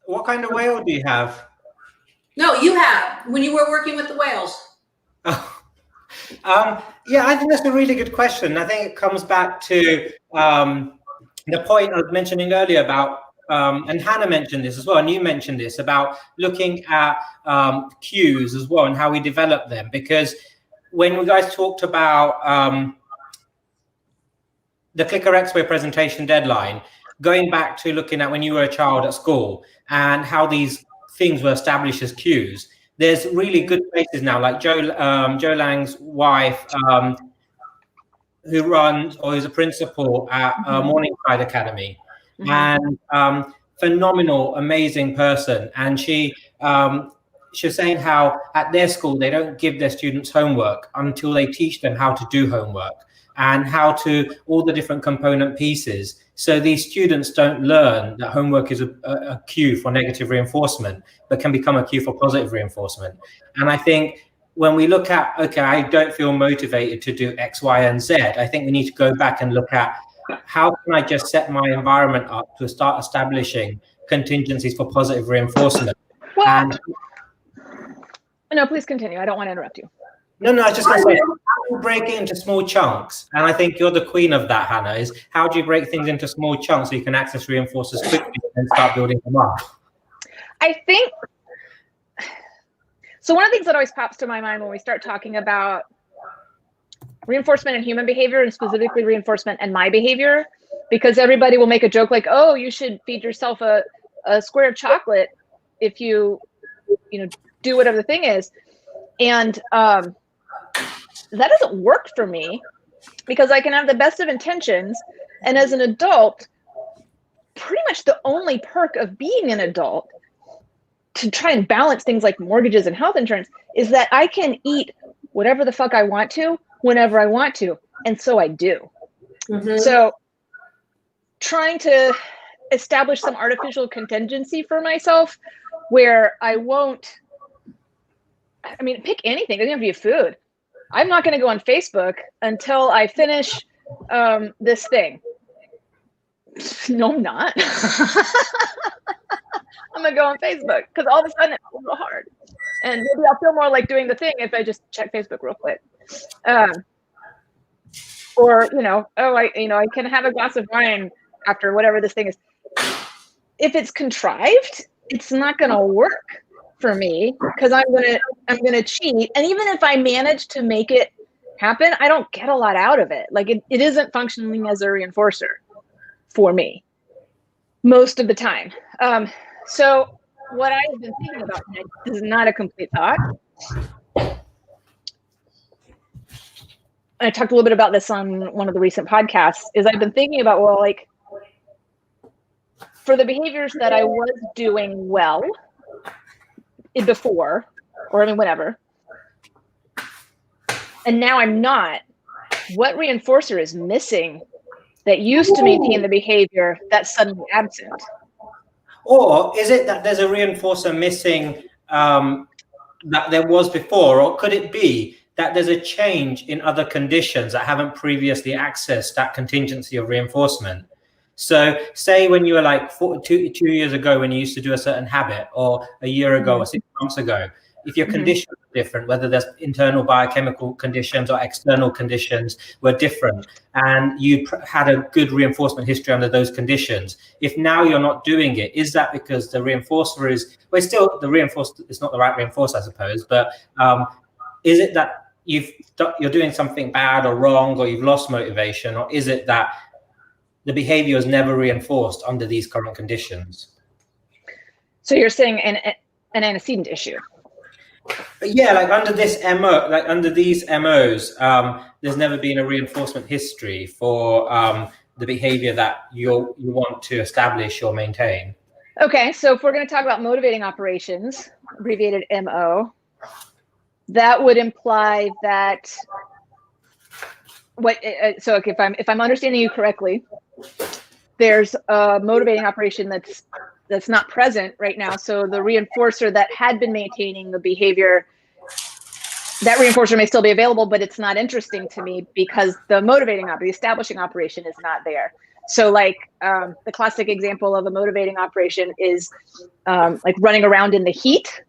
What kind of whale do you have? No, you have, when you were working with the whales. Yeah, I think that's a really good question. I think it comes back to the point I was mentioning earlier about, and Hannah mentioned this as well, and you mentioned this, about looking at cues as well and how we develop them. Because when you guys talked about the Clicker Expo presentation deadline, going back to looking at when you were a child at school and how these things were established as cues, there's really good places now, like Joe Lang's wife, who runs or is a principal at Morningside Academy, and phenomenal, amazing person. And she was saying how at their school they don't give their students homework until they teach them how to do homework and how to all the different component pieces. So these students don't learn that homework is a cue for negative reinforcement, but can become a cue for positive reinforcement. And I think when we look at, okay, I don't feel motivated to do X, Y, and Z, I think we need to go back and look at how can I just set my environment up to start establishing contingencies for positive reinforcement. Well, no, please continue. I don't want to interrupt you. No, I was just going to say, how do you break it into small chunks? And I think you're the queen of that, Hannah, is how do you break things into small chunks so you can access reinforcers quickly and start building them up? I think, so one of the things that always pops to my mind when we start talking about reinforcement and human behavior, and specifically reinforcement and my behavior, because everybody will make a joke like, oh, you should feed yourself a square of chocolate if you do whatever the thing is. And that doesn't work for me, because I can have the best of intentions, and as an adult, pretty much the only perk of being an adult to try and balance things like mortgages and health insurance is that I can eat whatever the fuck I want to whenever I want to, and so I do. So trying to establish some artificial contingency for myself where I won't, I mean, pick anything. It doesn't have to be food. I'm not going to go on Facebook until I finish this thing. No, I'm not. I'm going to go on Facebook because all of a sudden it's a little hard. And maybe I'll feel more like doing the thing if I just check Facebook real quick. Or, I can have a glass of wine after whatever this thing is. If it's contrived, it's not going to work for me because I'm gonna cheat. And even if I manage to make it happen, I don't get a lot out of it. Like it isn't functioning as a reinforcer for me most of the time. So what I've been thinking about tonight, this is not a complete thought. I talked a little bit about this on one of the recent podcasts, is I've been thinking about, well, like for the behaviors that I was doing well before, or I mean, whatever, and now I'm not. What reinforcer is missing that used to maintain the behavior that's suddenly absent? Or is it that there's a reinforcer missing that there was before? Or could it be that there's a change in other conditions that haven't previously accessed that contingency of reinforcement? So say when you were like 2 years ago, when you used to do a certain habit, or a year ago or 6 months ago, if your conditions are different, whether there's internal biochemical conditions or external conditions were different, and you had a good reinforcement history under those conditions, if now you're not doing it, is that because the reinforcer is, well, still the reinforcer is not the right reinforcer, I suppose, but is it that you're doing something bad or wrong, or you've lost motivation, or is it that the behavior is never reinforced under these current conditions? So you're saying an antecedent issue? Yeah, like under this MO, like under these MOs, there's never been a reinforcement history for the behavior that you want to establish or maintain. Okay, so if we're going to talk about motivating operations, abbreviated MO, that would imply that so if I'm understanding you correctly, there's a motivating operation that's not present right now. So the reinforcer that had been maintaining the behavior, that reinforcer may still be available, but it's not interesting to me because the the establishing operation is not there. So like the classic example of a motivating operation is like running around in the heat.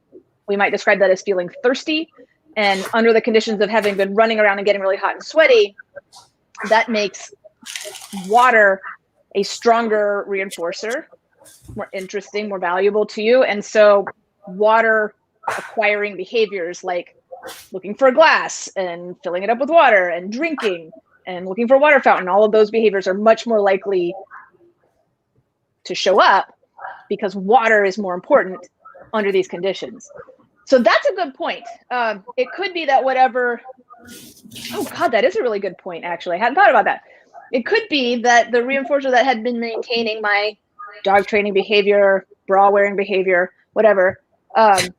We might describe that as feeling thirsty. And under the conditions of having been running around and getting really hot and sweaty, that makes water a stronger reinforcer, more interesting, more valuable to you. And so water acquiring behaviors like looking for a glass and filling it up with water and drinking and looking for a water fountain, all of those behaviors are much more likely to show up because water is more important under these conditions. So that's a good point. It could be that whatever, oh God, that is a really good point, actually. I hadn't thought about that. It could be that the reinforcer that had been maintaining my dog training behavior, bra wearing behavior, whatever. I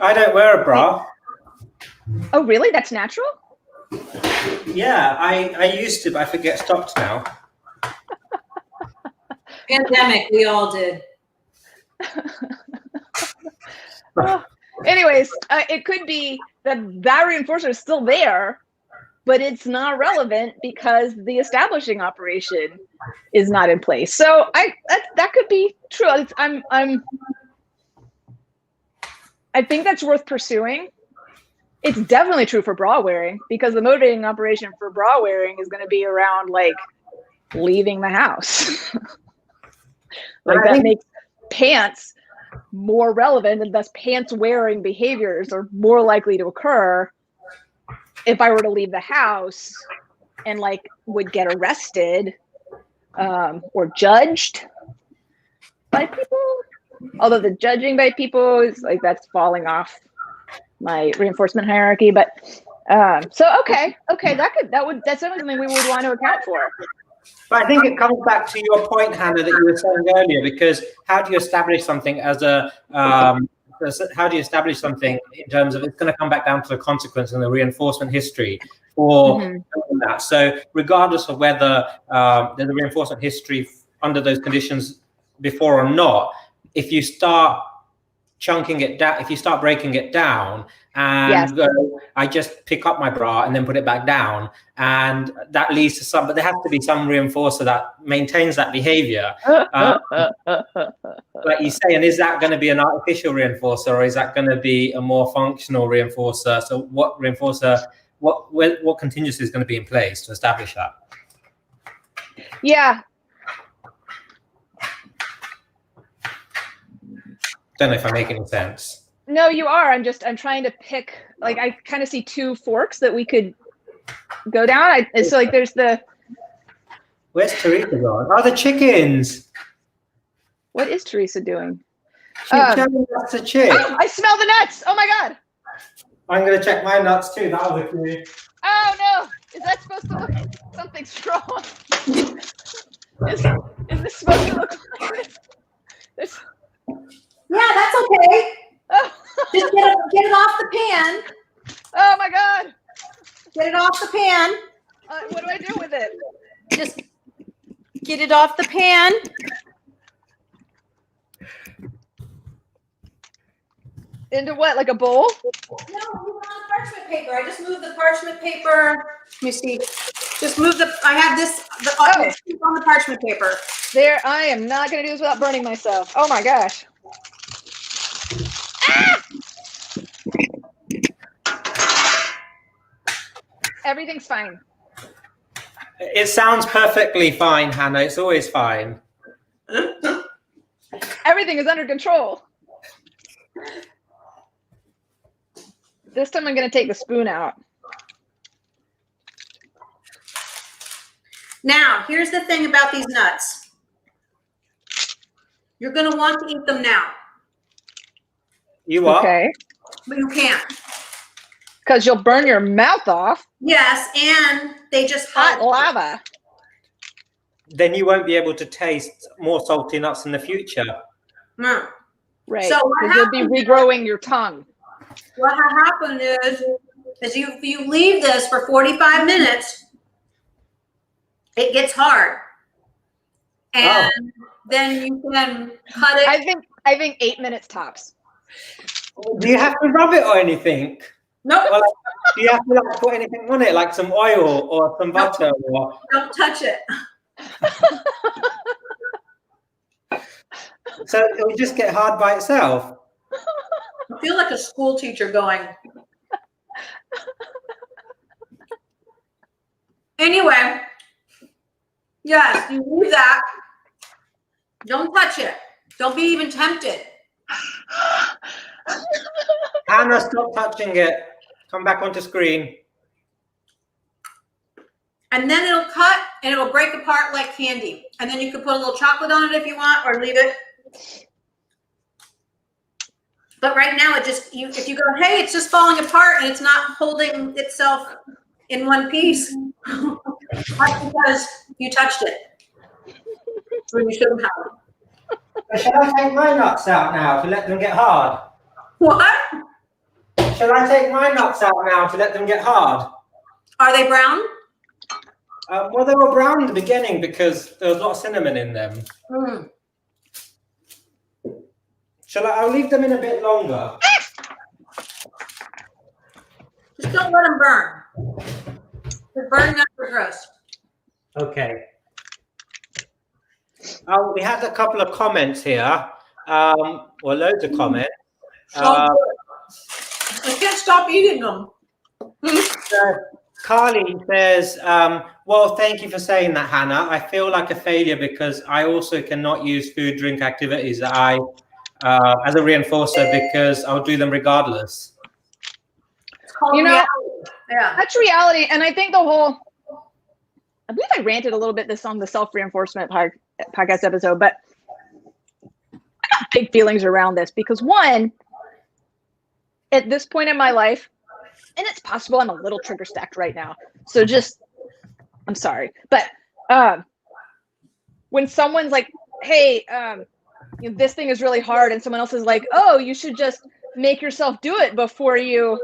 don't wear a bra. Oh, really? That's natural? Yeah, I used to, but I forget stopped now. Pandemic, we all did. Anyways, it could be that reinforcer is still there, but it's not relevant because the establishing operation is not in place. So that could be true. I think that's worth pursuing. It's definitely true for bra wearing because the motivating operation for bra wearing is going to be around like leaving the house. Like that makes pants more relevant, and thus pants wearing behaviors are more likely to occur if I were to leave the house and like would get arrested or judged by people. Although the judging by people is like that's falling off my reinforcement hierarchy. But so okay, that's something we would want to account for. But I think it comes back to your point, Hannah, that you were saying earlier, because how do you establish something as a, how do you establish something in terms of, it's going to come back down to the consequence and the reinforcement history for that. So regardless of whether there's a reinforcement history under those conditions before or not, if you start chunking it down, if you start breaking it down and go, I just pick up my bra and then put it back down, and that leads to some, but there has to be some reinforcer that maintains that behavior. Like you say, and is that going to be an artificial reinforcer, or is that going to be a more functional reinforcer? So what reinforcer, what contingency is going to be in place to establish that? Yeah. Don't know if I make any sense. No, you are. I'm trying to pick, like, I kind of see two forks that we could go down. So like there's the. Where's Theresa gone? Oh, the chickens. What is Theresa doing? She's telling us a chick. Oh, I smell the nuts. Oh my God. I'm going to check my nuts too. That was a clue. Oh no. Is that supposed to look like something strong? Is this supposed to look like this? Yeah, that's okay. Oh. Just get it off the pan. Oh my God. Get it off the pan. What do I do with it? Just get it off the pan. Into what, like a bowl? No, move on the parchment paper. I just moved the parchment paper. Let me see. Just move I have this on the parchment paper. There, I am not going to do this without burning myself. Oh my gosh. Ah! Everything's fine. It sounds perfectly fine, Hannah. It's always fine. Everything is under control. This time I'm going to take the spoon out. Now, here's the thing about these nuts. You're going to want to eat them now. You are? Okay. But you can't. Because you'll burn your mouth off. Yes, and they just Hot lava. Then you won't be able to taste more salty nuts in the future. Mm. Right. So because you'll be regrowing your tongue. What happened is you leave this for 45 minutes, it gets hard. And then you can cut it. I think 8 minutes tops. Do you have to rub it or anything? Nope. Or do you have to put anything on it, like some oil or some butter? Or... Don't touch it. So it will just get hard by itself. I feel like a school teacher going. Anyway, yes, you leave that. Don't touch it. Don't be even tempted. Hannah, stop touching it. Come back onto screen. And then it'll cut and it'll break apart like candy. And then you can put a little chocolate on it if you want, or leave it. But right now, if you go, hey, it's just falling apart and it's not holding itself in one piece, that's because you touched it when you shouldn't have. Shall I take my nuts out now to let them get hard? What? Shall I take my nuts out now to let them get hard? Are they brown? Well, they were brown in the beginning because there was a lot of cinnamon in them. Mm. I'll leave them in a bit longer. Just don't let them burn. The burning nuts are gross. Okay. We had a couple of comments here. Loads of comments. I can't stop eating them. Carly says, well, thank you for saying that, Hannah. I feel like a failure because I also cannot use food, drink activities that I as a reinforcer because I'll do them regardless. You know, yeah, that's reality. And I think I believe I ranted a little bit this on the self-reinforcement podcast episode, but I got big feelings around this because one, at this point in my life, and it's possible I'm a little trigger stacked right now. So I'm sorry. But when someone's like, hey, this thing is really hard, and someone else is like, oh, you should just make yourself do it before you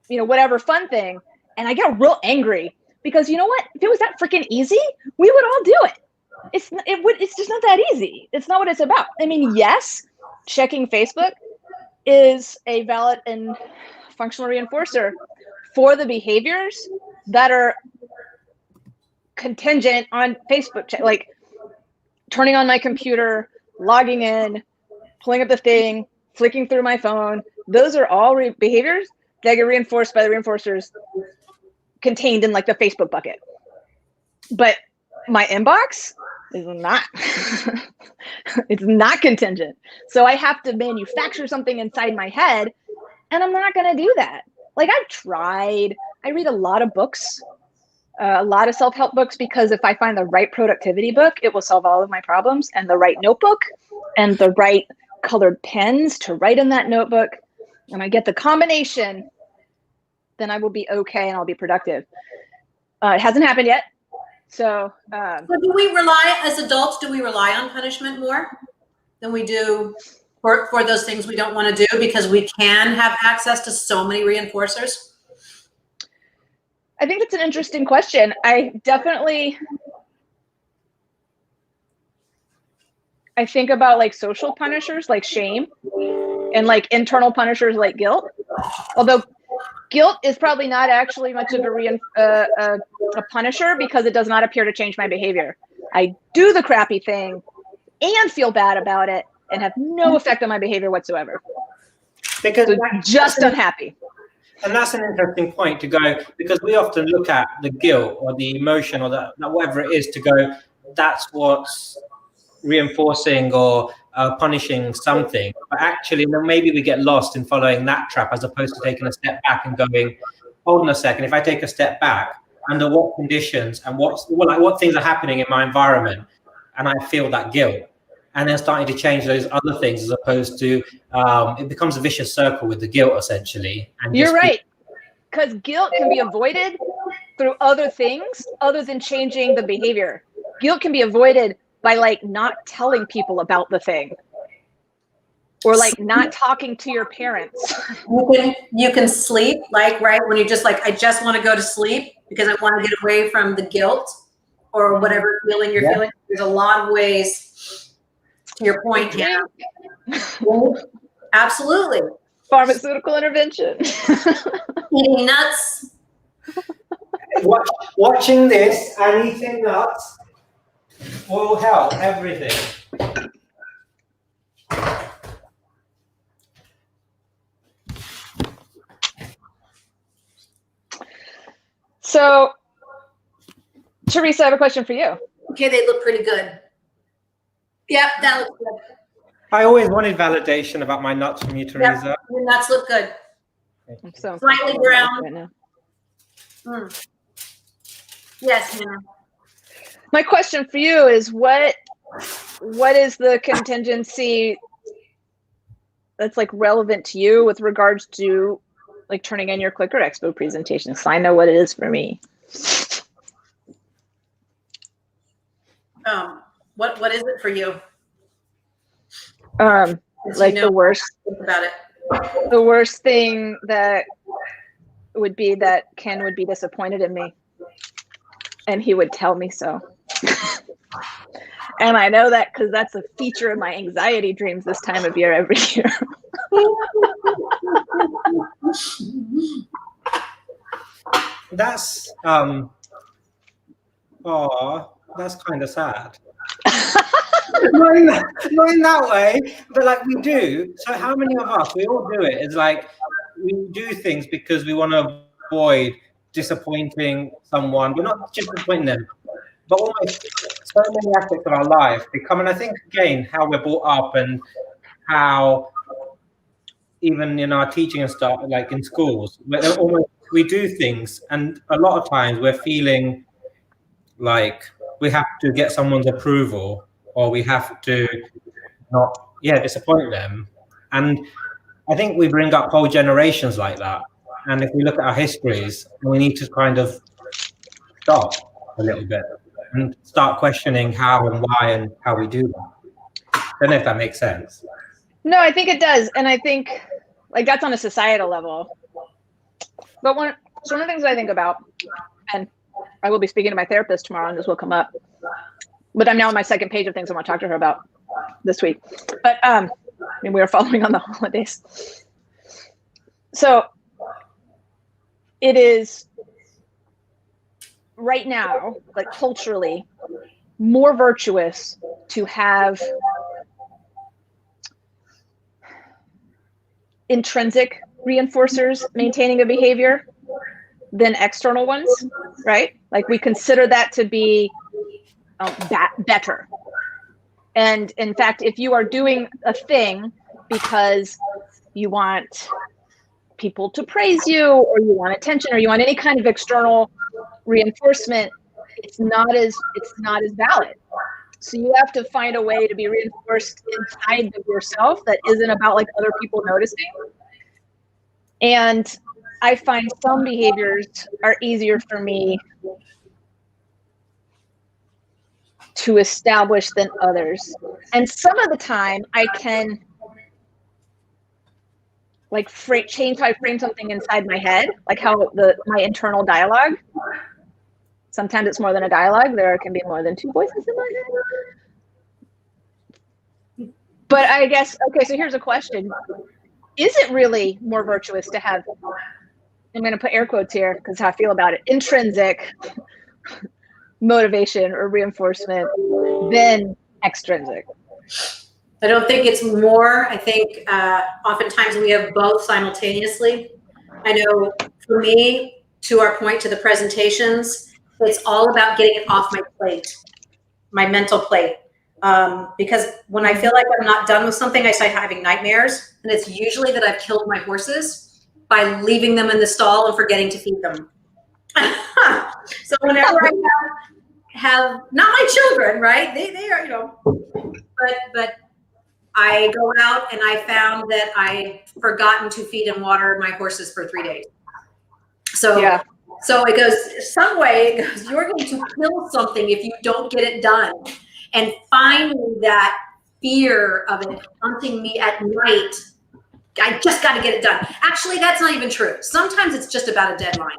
whatever fun thing. And I get real angry because you know what? If it was that freaking easy, we would all do it. It's just not that easy. It's not what it's about. I mean, yes, checking Facebook is a valid and functional reinforcer for the behaviors that are contingent on Facebook, like turning on my computer, logging in, pulling up the thing, flicking through my phone. Those are all behaviors that get reinforced by the reinforcers contained in like the Facebook bucket. But my inbox is not. It's not contingent. So I have to manufacture something inside my head, and I'm not going to do that. Like, I've tried. I read a lot of books, a lot of self-help books, because if I find the right productivity book, it will solve all of my problems, and the right notebook and the right colored pens to write in that notebook, and I get the combination, then I will be okay and I'll be productive. It hasn't happened yet. So do we rely, as adults, do we rely on punishment more than we do for those things we don't want to do because we can have access to so many reinforcers? I think it's an interesting question. I think about like social punishers like shame and like internal punishers like guilt. Although guilt is probably not actually much of a punisher because it does not appear to change my behavior. I do the crappy thing and feel bad about it and have no effect on my behavior whatsoever. Because so just unhappy. And that's an interesting point to go, because we often look at the guilt or the emotion or the whatever it is to go, that's what's reinforcing or punishing something. But actually, then maybe we get lost in following that trap as opposed to taking a step back and going, hold on a second, if I take a step back, under what conditions and what things are happening in my environment, and I feel that guilt. And then starting to change those other things as opposed to, it becomes a vicious circle with the guilt, essentially. And you're right, because guilt can be avoided through other things other than changing the behavior. Guilt can be avoided by like not telling people about the thing, or like not talking to your parents. You can sleep, like, right, when you're just like, I just want to go to sleep because I want to get away from the guilt or whatever feeling you're feeling. There's a lot of ways. To your point, yeah. Absolutely. Pharmaceutical intervention. Eating nuts. Watching this and eating nuts will help everything. So, Theresa, I have a question for you. Okay, they look pretty good. Yep, that looks good. I always wanted validation about my nuts from you, Theresa. Yep, your nuts look good. I'm so slightly brown. Right now. Yes, Hannah. My question for you is what is the contingency that's like relevant to you with regards to like turning in your Clicker Expo presentation? So I know what it is for me. What is it for you? Like the worst about it. The worst thing that would be that Ken would be disappointed in me, and he would tell me so. And I know that because that's a feature of my anxiety dreams this time of year every year. That's that's kind of sad. not in that way, but like we do. So how many of us, we all do it. It's like we do things because we want to avoid disappointing someone. We're not just disappointing them, but almost so many aspects of our life become, and I think again how we're brought up and how even in our teaching and stuff, like in schools, we do things, and a lot of times we're feeling like we have to get someone's approval, or we have to not disappoint them. And I think we bring up whole generations like that. And if we look at our histories, we need to kind of stop a little bit and start questioning how and why and how we do that. I don't know if that makes sense. No, I think it does. And I think like that's on a societal level. But one of the things I think about, and I will be speaking to my therapist tomorrow and this will come up, but I'm now on my second page of things I want to talk to her about this week. But I mean, we are following on the holidays. So it is right now, like culturally, more virtuous to have intrinsic reinforcers maintaining a behavior than external ones, right? Like we consider that to be better. And in fact, if you are doing a thing because you want people to praise you, or you want attention, or you want any kind of external reinforcement, it's not as valid. So you have to find a way to be reinforced inside of yourself that isn't about like other people noticing. And I find some behaviors are easier for me to establish than others. And some of the time I can like change how I frame something inside my head, like how my internal dialogue. Sometimes it's more than a dialogue. There can be more than two voices in my head. But I guess, okay, so here's a question. Is it really more virtuous to have, I'm going to put air quotes here because how I feel about it, intrinsic motivation or reinforcement than extrinsic? I don't think it's more. I think oftentimes we have both simultaneously. I know for me, to our point, to the presentations, it's all about getting it off my plate, my mental plate. Because when I feel like I'm not done with something, I start having nightmares. And it's usually that I've killed my horses by leaving them in the stall and forgetting to feed them. So whenever I have not my children, right? They are, you know, but I go out and I found that I'd forgotten to feed and water my horses for 3 days. So, Yeah. so it goes some way, it goes, you're going to kill something if you don't get it done. And finally that fear of it haunting me at night, I just got to get it done. Actually, that's not even true. Sometimes it's just about a deadline.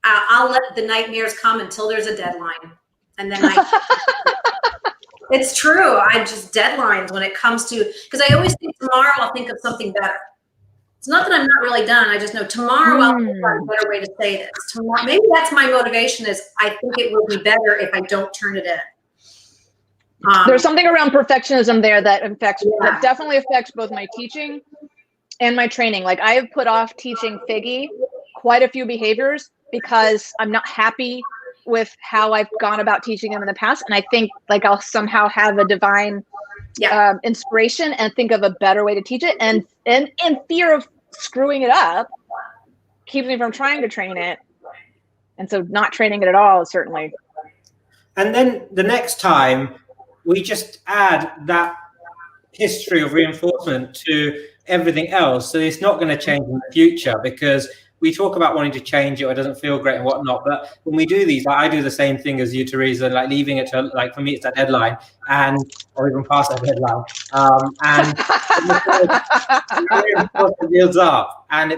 I'll let the nightmares come until there's a deadline. And then it's true. I just deadlines when it comes to, because I always think tomorrow I'll think of something better. It's not that I'm not really done. I just know tomorrow I'll think of a better way to say this. Tomorrow, maybe that's my motivation is I think it will be better if I don't turn it in. There's something around perfectionism there that that definitely affects both my teaching and my training. Like I have put off teaching Figgy quite a few behaviors because I'm not happy with how I've gone about teaching them in the past. And I think like I'll somehow have a divine inspiration and think of a better way to teach it. And fear of screwing it up keeps me from trying to train it. And so not training it at all is certainly. And then the next time we just add that history of reinforcement to everything else. So it's not going to change in the future because we talk about wanting to change it or it doesn't feel great and whatnot. But when we do these, like I do the same thing as you, Theresa, like leaving it to, like for me, it's that deadline or even past that deadline. It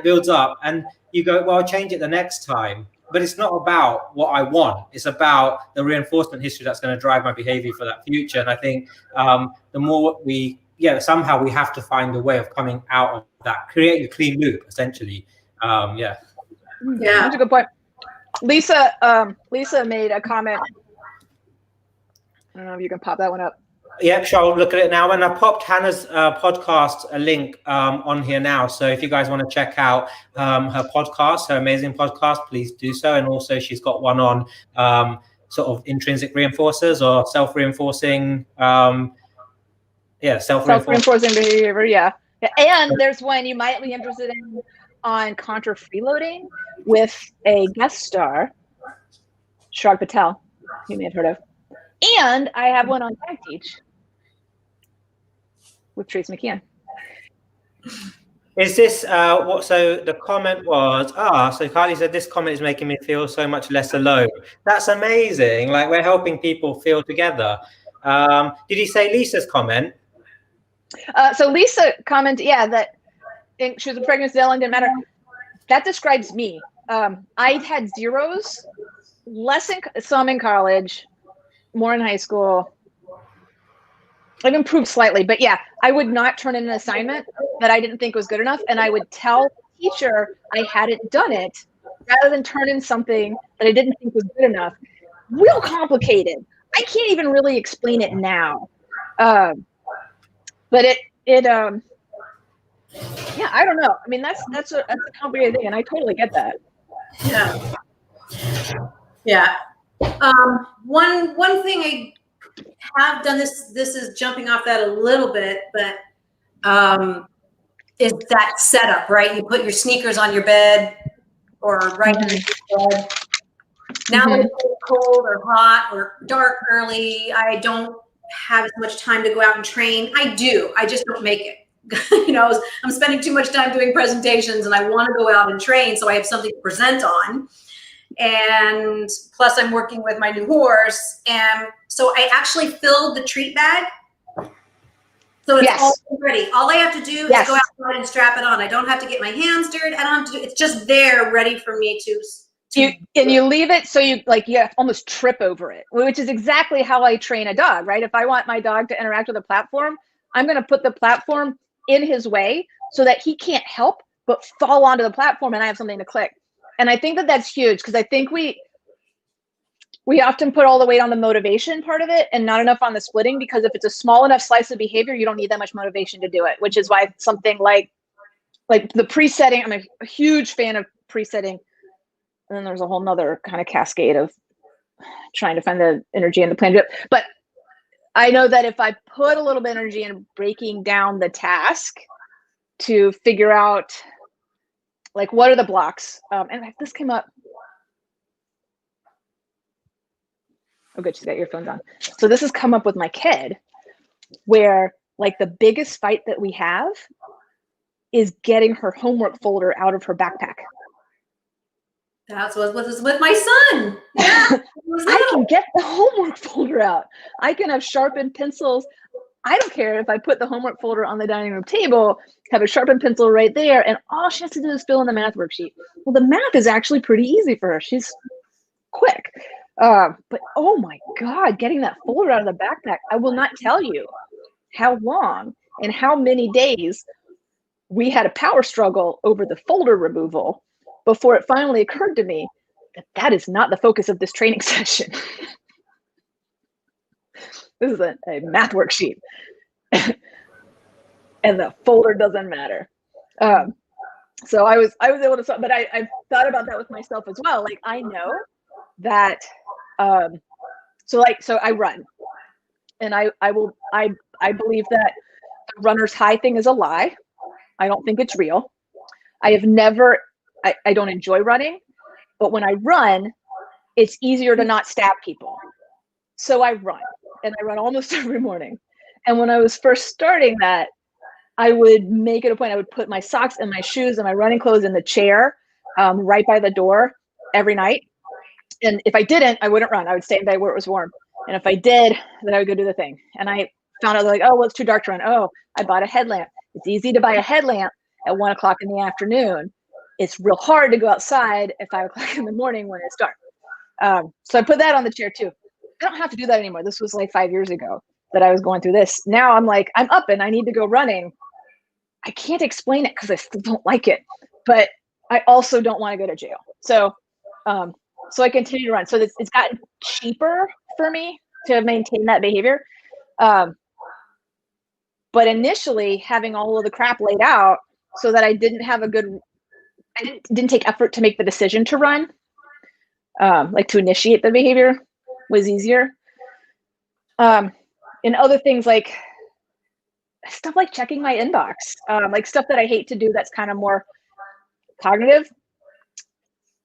builds up and you go, well, I'll change it the next time. But it's not about what I want. It's about the reinforcement history that's going to drive my behavior for that future. And I think the more somehow we have to find a way of coming out of that, creating a clean loop, essentially. That's a good point. Lisa made a comment. I don't know if you can pop that one up. Yeah, sure. I'll look at it now. And I popped Hannah's podcast a link on here now. So if you guys want to check out her podcast, her amazing podcast, please do so. And also she's got one on sort of intrinsic reinforcers or self-reinforcing. Self-reinforcing behavior. Yeah. And there's one you might be interested in on contra freeloading with a guest star, Chirag Patel, you may have heard of. And I have one on Tag Teach with Theresa McKeon. Is this what? So the comment was, so Kylie said this comment is making me feel so much less alone. That's amazing. Like we're helping people feel together. Did you say Lisa's comment? So Lisa commented, that she was a pregnant Zell and didn't matter. That describes me. I had zeros, some in college, more in high school. I've improved slightly, but I would not turn in an assignment that I didn't think was good enough. And I would tell the teacher I hadn't done it rather than turn in something that I didn't think was good enough. Real complicated. I can't even really explain it now. But I don't know. I mean, that's a complicated thing, and I totally get that. Yeah. One thing I have done, this is jumping off that a little bit, but is that setup, right? You put your sneakers on your bed or right under your bed. Now that it's cold or hot or dark early, I don't have as much time to go out and train. I do. I just don't make it. I'm spending too much time doing presentations and I want to go out and train so I have something to present on. And plus I'm working with my new horse. And so I actually filled the treat bag. So it's Yes. all ready. All I have to do is Yes. go outside and strap it on. I don't have to get my hands dirty. I don't have to do, it's just there ready for me to you leave it so you almost trip over it, which is exactly how I train a dog, right? If I want my dog to interact with a platform, I'm going to put the platform in his way so that he can't help but fall onto the platform and I have something to click. And I think that that's huge because I think we often put all the weight on the motivation part of it and not enough on the splitting, because if it's a small enough slice of behavior, you don't need that much motivation to do it, which is why something like the presetting, I'm a huge fan of presetting. And then there's a whole nother kind of cascade of trying to find the energy in the plan. But I know that if I put a little bit of energy in breaking down the task to figure out like what are the blocks, and this came up. Oh, good, she's got earphones on. So this has come up with my kid, where like the biggest fight that we have is getting her homework folder out of her backpack. That's what was with my son. Yeah. I can get the homework folder out. I can have sharpened pencils. I don't care if I put the homework folder on the dining room table, have a sharpened pencil right there, and all she has to do is fill in the math worksheet. Well, the math is actually pretty easy for her. She's quick. But oh my God, getting that folder out of the backpack, I will not tell you how long and how many days we had a power struggle over the folder removal before it finally occurred to me that that is not the focus of this training session. This is a math worksheet. And the folder doesn't matter. So I was able to, but I thought about that with myself as well. Like I know that, so I run, and I believe that the runner's high thing is a lie. I don't think it's real. I don't enjoy running, but when I run, it's easier to not stab people. So I run, and I run almost every morning. And when I was first starting that, I would make it a point. I would put my socks and my shoes and my running clothes in the chair right by the door every night. And if I didn't, I wouldn't run. I would stay in bed where it was warm. And if I did, then I would go do the thing. And I found out like, oh, well, it's too dark to run. Oh, I bought a headlamp. It's easy to buy a headlamp at 1 o'clock in the afternoon. It's real hard to go outside at 5 o'clock in the morning when it's dark. So I put that on the chair too. I don't have to do that anymore. This was like 5 years ago that I was going through this. Now I'm like, I'm up and I need to go running. I can't explain it because I still don't like it, but I also don't want to go to jail. So, so I continue to run. So it's gotten cheaper for me to maintain that behavior. But initially having all of the crap laid out so that I didn't have I didn't take effort to make the decision to run, like to initiate the behavior was easier. And other things like stuff like checking my inbox, like stuff that I hate to do that's kind of more cognitive.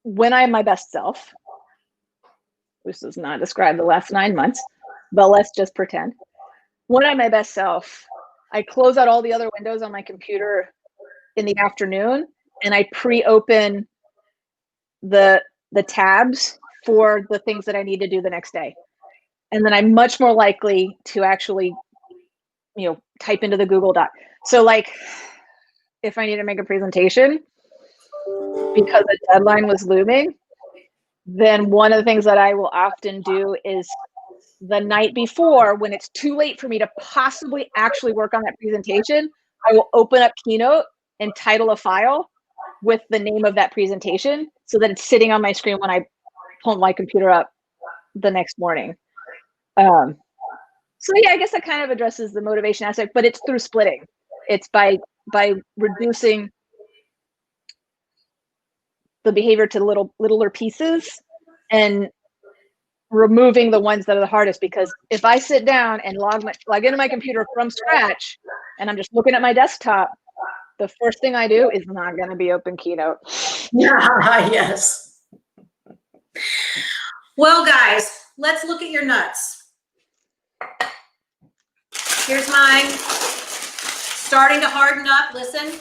When I'm my best self, which does not describe the last 9 months, but let's just pretend. When I'm my best self, I close out all the other windows on my computer in the afternoon, and I pre-open the tabs for the things that I need to do the next day. And then I'm much more likely to actually, type into the Google Doc. So like if I need to make a presentation because a deadline was looming, then one of the things that I will often do is the night before, when it's too late for me to possibly actually work on that presentation, I will open up Keynote and title a file with the name of that presentation so that it's sitting on my screen when I pull my computer up the next morning. So yeah, I guess that kind of addresses the motivation aspect, but it's through splitting. It's by reducing the behavior to littler pieces and removing the ones that are the hardest. Because if I sit down and log into my computer from scratch and I'm just looking at my desktop, the first thing I do is not going to be open Keynote. Yes. Well, guys, let's look at your nuts. Here's mine. Starting to harden up. Listen.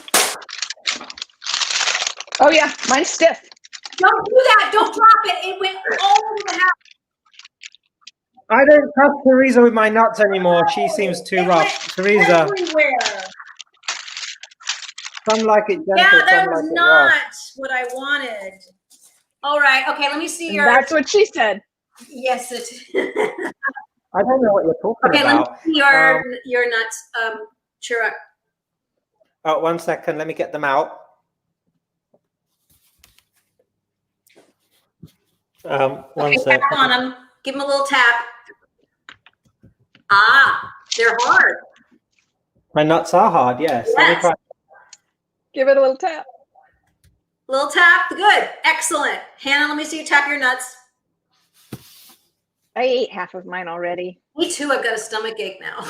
Oh yeah, mine's stiff. Don't do that. Don't drop it. It went all over the house. I don't trust Theresa with my nuts anymore. She seems too rough. Theresa, Everywhere. some like it gentle, Yeah, that some was like it not rough. what I wanted. All right. Okay, let me see And your. that's what she said. Yes, it. I don't know what you're talking Okay, about. let me see your nuts, Chirag. Oh, 1 second. Let me get them out. One Okay, tap second. on them. Give them a little tap. Ah, they're hard. My nuts are hard. Yes. Let me Yes. try. Give it a little tap. Little tap. Good. Excellent. Hannah, let me see you tap your nuts. I ate half of mine already. Me too. I've got a stomach ache now.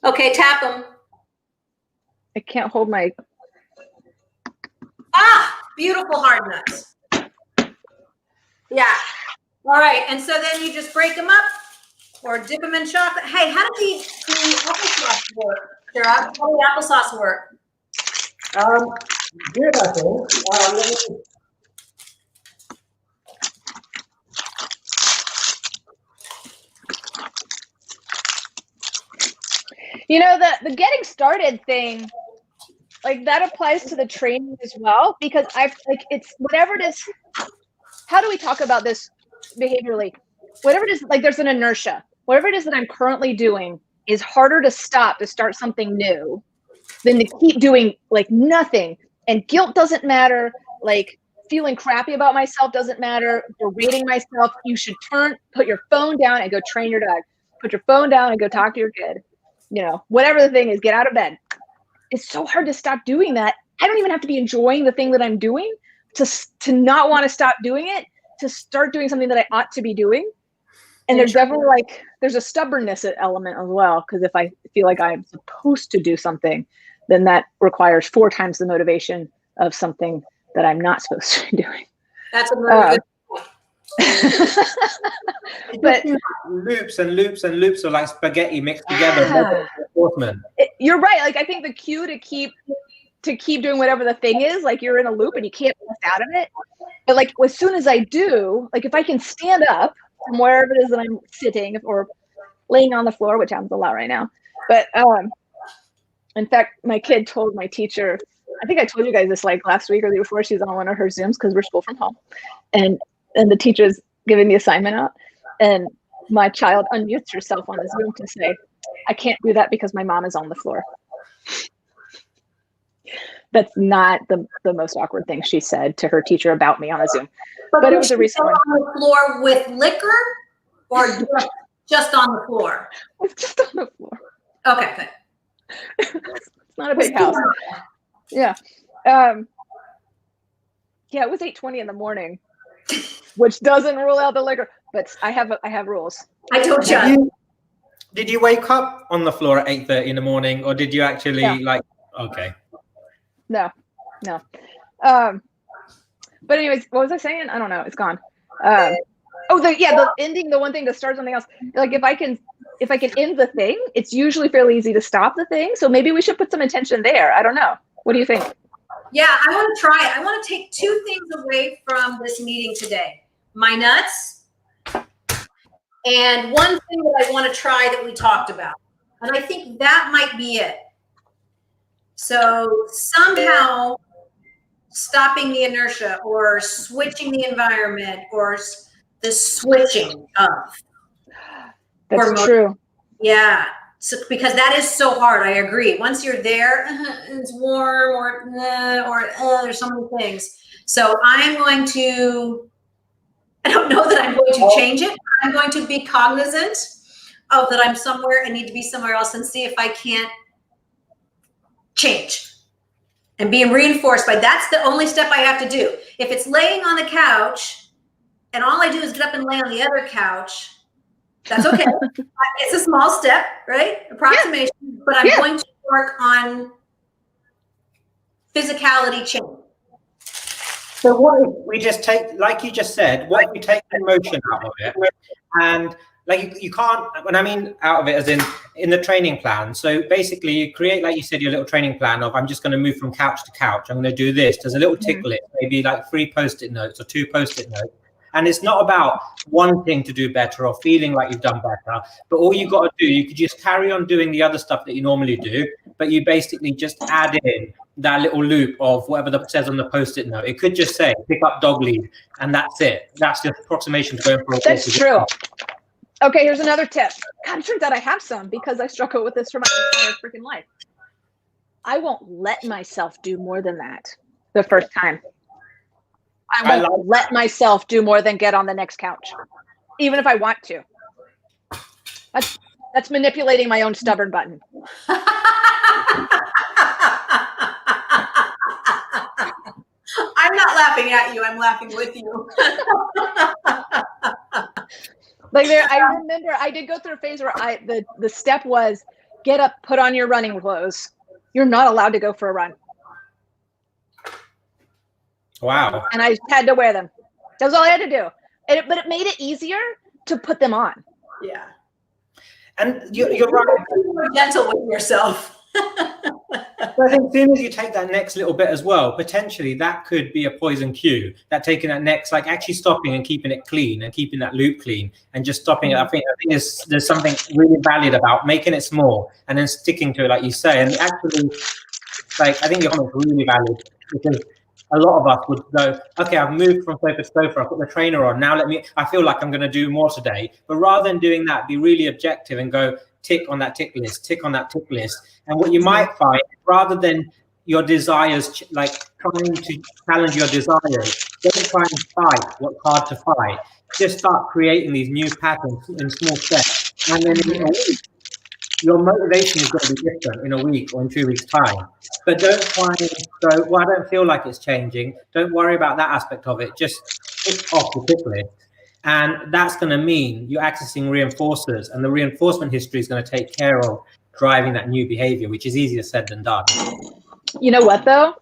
Okay, tap them. I can't hold my. Ah, beautiful hard nuts. Yeah. All right. And so then you just break them up or dip them in chocolate. Hey, how did the applesauce work? Chirag, how did the applesauce work? Good, I think. Let me... You know, the getting started thing, like that applies to the training as well, because it's whatever it is. How do we talk about this behaviorally? Whatever it is, like there's an inertia. Whatever it is that I'm currently doing is harder to stop to start something new than to keep doing like nothing. And guilt doesn't matter. Like feeling crappy about myself doesn't matter. Berating myself. You should put your phone down and go train your dog. Put your phone down and go talk to your kid. You know, whatever the thing is, get out of bed. It's so hard to stop doing that. I don't even have to be enjoying the thing that I'm doing to not want to stop doing it, to start doing something that I ought to be doing. And there's definitely there's a stubbornness element as well, because if I feel like I'm supposed to do something, then that requires 4 times the motivation of something that I'm not supposed to be doing. That's a really good. But loops and loops and loops of like spaghetti mixed together. You're right. Like I think the cue to keep doing whatever the thing is, like you're in a loop and you can't get out of it. But like as soon as I do, like if I can stand up from wherever it is that I'm sitting or laying on the floor, which happens a lot right now. But in fact, my kid told my teacher, I think I told you guys this like last week or the week before, she's on one of her Zooms because we're school from home. And the teacher's giving the assignment out. And my child unmutes herself on the Zoom to say, I can't do that because my mom is on the floor. That's not the most awkward thing she said to her teacher about me on a Zoom. But it was a recent one. On the floor with liquor or just on the floor? It's just on the floor. Okay, good. It's not a big house. Yeah. Yeah, it was 8:20 in the morning, which doesn't rule out the liquor, but I have rules. I don't judge. Did you wake up on the floor at 8:30 in the morning, or did you actually okay? No. But anyways, what was I saying? I don't know. It's gone. The ending, the one thing to start something else. Like if I can end the thing, it's usually fairly easy to stop the thing. So maybe we should put some intention there. I don't know. What do you think? Yeah, I want to try it. I want to take 2 things away from this meeting today. My nuts and one thing that I want to try that we talked about. And I think that might be it. So somehow stopping the inertia or switching the environment or the switching of. That's true. Yeah. So, because that is so hard. I agree. Once you're there, it's warm or there's so many things. So I'm going to, I don't know that I'm going to change it. I'm going to be cognizant of that I'm somewhere and need to be somewhere else and see if I can't change and being reinforced by that's the only step I have to do. If it's laying on the couch and all I do is get up and lay on the other couch, that's okay. It's a small step, right? Approximation, but I'm going to work on physicality change. So what if we just take, like you just said, what if we take the emotion out of it? And like you can't, when I mean out of it as in the training plan. So basically you create, like you said, your little training plan of I'm just going to move from couch to couch. I'm going to do this. There's a little tickle it, maybe like 3 Post-it notes or 2 Post-it notes. And it's not about wanting to do better or feeling like you've done better, but all you got to do, you could just carry on doing the other stuff that you normally do, but you basically just add in that little loop of whatever says on the post-it note. It could just say pick up dog lead, and that's it. That's just approximation to going for a walk. That's true. Okay, here's another tip. God, it turns out I have some because I struggle with this for my entire freaking life. I won't let myself do more than that the first time. I won't let myself do more than get on the next couch, even if I want to. That's manipulating my own stubborn button. I'm not laughing at you. I'm laughing with you. Like there, I remember I did go through a phase where the step was get up, put on your running clothes. You're not allowed to go for a run. Wow. And I had to wear them. That was all I had to do. But it made it easier to put them on. Yeah. And you're right. Be more gentle with yourself. But I think as soon as you take that next little bit as well, potentially that could be a poison cue. That taking that next, like actually stopping and keeping it clean and keeping that loop clean and just stopping it. I think there's something really valid about making it small and then sticking to it, like you say. And actually, like I think your comment's really valid because a lot of us would go, okay, I've moved from sofa to sofa, I've put the trainer on. Now I feel like I'm going to do more today. But rather than doing that, be really objective and go tick on that tick list, tick on that tick list. And what you might find, rather than your desires, like trying to challenge your desires, don't try and fight what's hard to fight. Just start creating these new patterns in small steps. And then in a week, your motivation is going to be different in a week or in 2 weeks' time. But don't try and go, well, I don't feel like it's changing. Don't worry about that aspect of it. Just tick off the tick list. And that's going to mean you're accessing reinforcers, and the reinforcement history is going to take care of driving that new behavior, which is easier said than done. You know what, though?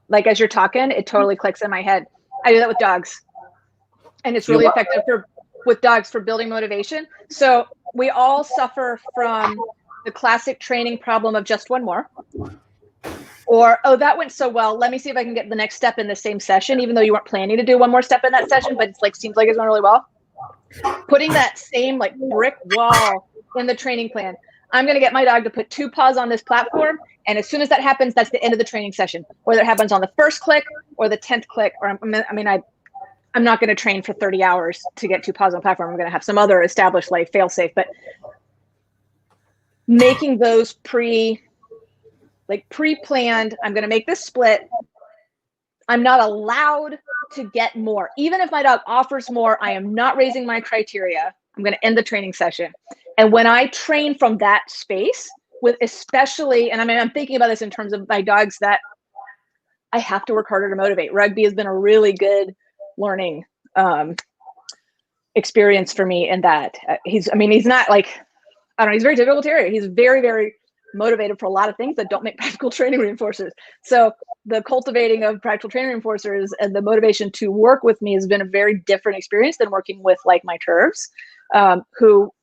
Like, as you're talking, it totally clicks in my head. I do that with dogs. And it's really effective with dogs for building motivation. So we all suffer from the classic training problem of just one more. Or, oh, that went so well. Let me see if I can get the next step in the same session, even though you weren't planning to do one more step in that session, but it's like seems like it's going really well. Putting that same like brick wall in the training plan. I'm going to get my dog to put 2 paws on this platform, and as soon as that happens, that's the end of the training session. Whether it happens on the first click or the 10th click, or I'm not going to train for 30 hours to get 2 paws on the platform. I'm going to have some other established like fail-safe, but making those pre-planned, I'm going to make this split. I'm not allowed to get more. Even if my dog offers more, I am not raising my criteria. I'm going to end the training session. And when I train from that space, with especially, and I'm thinking about this in terms of my dogs that I have to work harder to motivate. Rugby has been a really good learning experience for me in that. He's not like, I don't know, he's a very difficult terrier. He's very, very motivated for a lot of things that don't make practical training reinforcers. So the cultivating of practical training reinforcers and the motivation to work with me has been a very different experience than working with like my turfs, who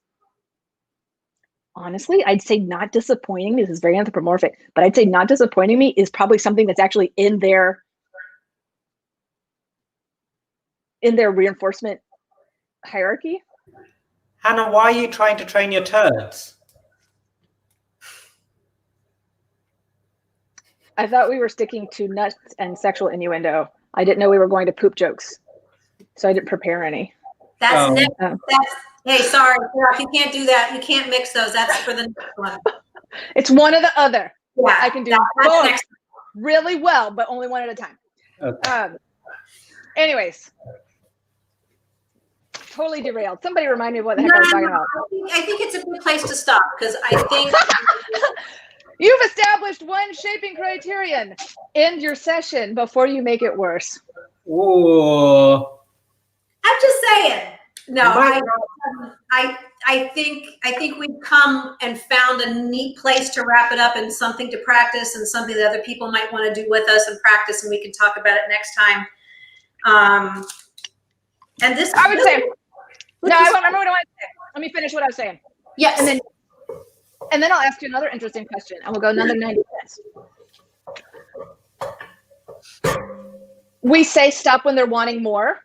honestly, I'd say not disappointing me. This is very anthropomorphic, but I'd say not disappointing me is probably something that's actually in their reinforcement hierarchy. Hannah, why are you trying to train your turds? I thought we were sticking to nuts and sexual innuendo. I didn't know we were going to poop jokes, so I didn't prepare any. That's hey, sorry, you can't do that. You can't mix those. That's for the next one. It's one or the other. Yeah, I can do both really well, but only one at a time. Okay. Anyways, totally derailed. Somebody remind me of what the heck I was talking about. I think it's a good place to stop because I think you've established one shaping criterion. End your session before you make it worse. Ooh. I'm just saying. No, I think we've come and found a neat place to wrap it up and something to practice and something that other people might want to do with us and practice, and we can talk about it next time. And this, I would say, no, I remember what I want to say. Let me finish what I was saying. Yes. And then I'll ask you another interesting question, and we'll go another 90 minutes. We say stop when they're wanting more.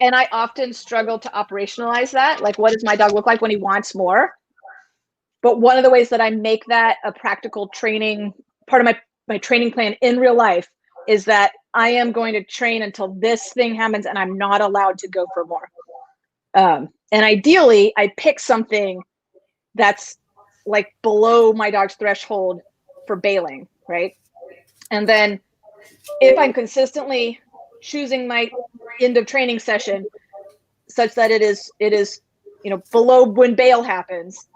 And I often struggle to operationalize that. Like, what does my dog look like when he wants more? But one of the ways that I make that a practical training, part of my training plan in real life, is that I am going to train until this thing happens and I'm not allowed to go for more. And ideally, I pick something that's like below my dog's threshold for bailing, right? And then if I'm consistently choosing my end of training session such that it is, below when bail happens,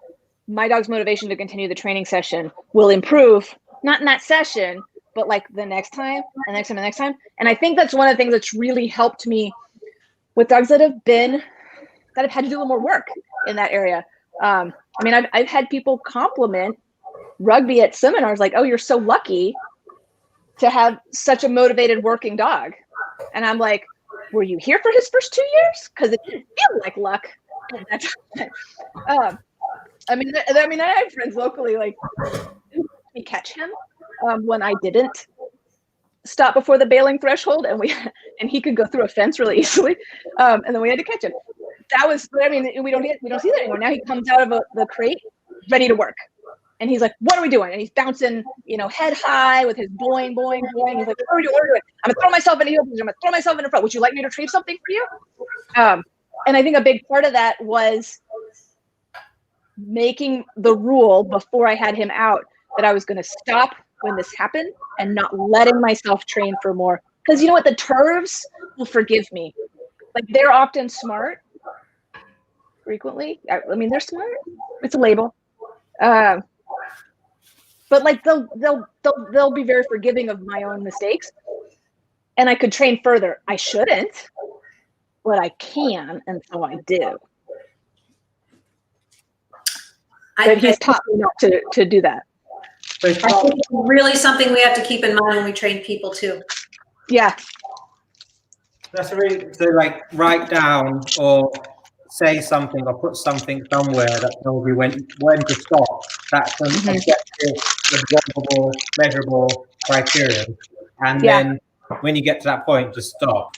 my dog's motivation to continue the training session will improve, not in that session, but like the next time, and next time, and next time. And I think that's one of the things that's really helped me with dogs that have had to do a little more work in that area. I mean, I've had people compliment rugby at seminars, like, "Oh, you're so lucky to have such a motivated working dog." And I'm like, "Were you here for his first 2 years? Because it didn't feel like luck at that time." I mean, I had friends locally like me catch him when I didn't stop before the bailing threshold, and he could go through a fence really easily, and then we had to catch him. That was, I mean, we don't see that anymore. Now he comes out of the crate ready to work, and he's like, "What are we doing?" And he's bouncing, head high with his boing, boing, boing. He's like, "What are we doing? What are we doing? I'm gonna throw myself in a heel position. I'm gonna throw myself in the front. Would you like me to retrieve something for you?" And I think a big part of that was making the rule before I had him out that I was going to stop when this happened and not letting myself train for more. Because you know what? The turfs will forgive me. Like, they're often smart. Frequently. I mean, they're smart. It's a label. But like, they'll be very forgiving of my own mistakes. And I could train further. I shouldn't, but I can, and so I do. But he's taught me not to do that. I think it's really something we have to keep in mind when we train people too. Yeah. That's so like write down or say something or put something somewhere that tells you when to stop. That's an objective, observable, measurable criterion. And then when you get to that point, just stop.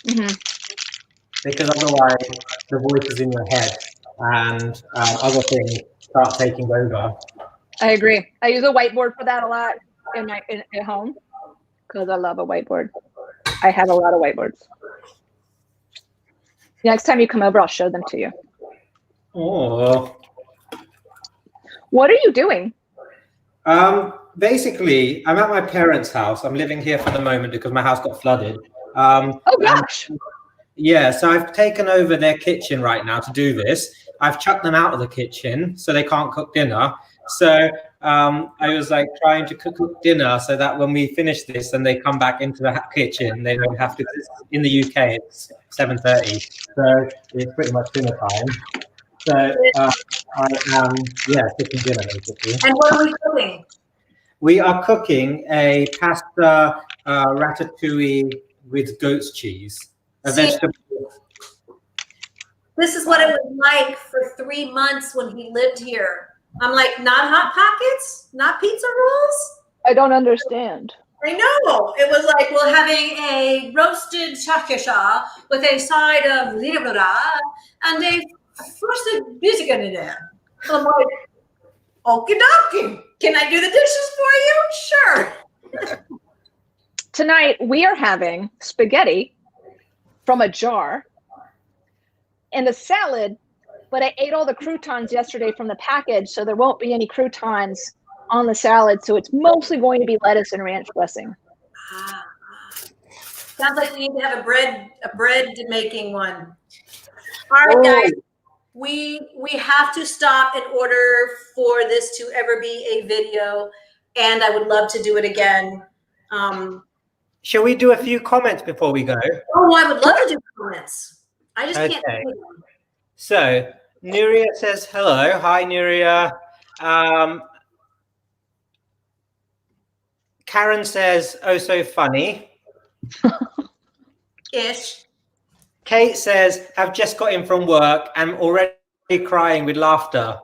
Because otherwise the voice is in your head and other things start taking over. I agree. I use a whiteboard for that a lot at home because I love a whiteboard. I have a lot of whiteboards. Next time you come over, I'll show them to you. Oh. What are you doing? Basically, I'm at my parents' house. I'm living here for the moment because my house got flooded. Oh gosh. Yeah, so I've taken over their kitchen right now to do this. I've chucked them out of the kitchen so they can't cook dinner. So I was like trying to cook dinner so that when we finish this and they come back into the kitchen, they don't have to. In the UK, it's 7:30, so it's pretty much dinner time. So I am cooking dinner basically. And what are we cooking? We are cooking a pasta ratatouille with goat's cheese, a vegetable. This is what it was like for 3 months when he lived here. I'm like, not Hot Pockets, not pizza rolls. I don't understand. I know. It was like, we're having a roasted shakisha with a side of libra and a frosted music in there. I'm like, okie dokie. Can I do the dishes for you? Sure. Tonight we are having spaghetti from a jar and a salad, but I ate all the croutons yesterday from the package, so there won't be any croutons on the salad. So it's mostly going to be lettuce and ranch dressing. Sounds like we need to have a bread making one. All right, guys, we have to stop in order for this to ever be a video, and I would love to do it again. Shall we do a few comments before we go? Oh, I would love to do comments. I just can't. So Nuria says hello. Hi, Nuria. Karen says, oh, so funny. Ish. Kate says, I've just got in from work. I'm already crying with laughter.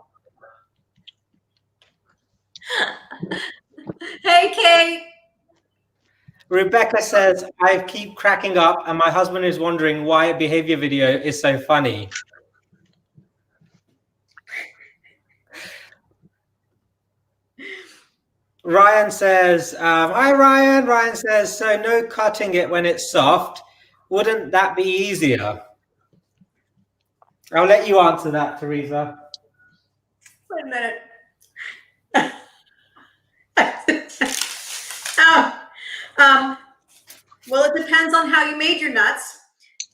Hey, Kate. Rebecca says, I keep cracking up and my husband is wondering why a behavior video is so funny. Ryan says, hi Ryan. Ryan says, so no cutting it when it's soft. Wouldn't that be easier? I'll let you answer that, Theresa. Wait a minute. Well, it depends on how you made your nuts,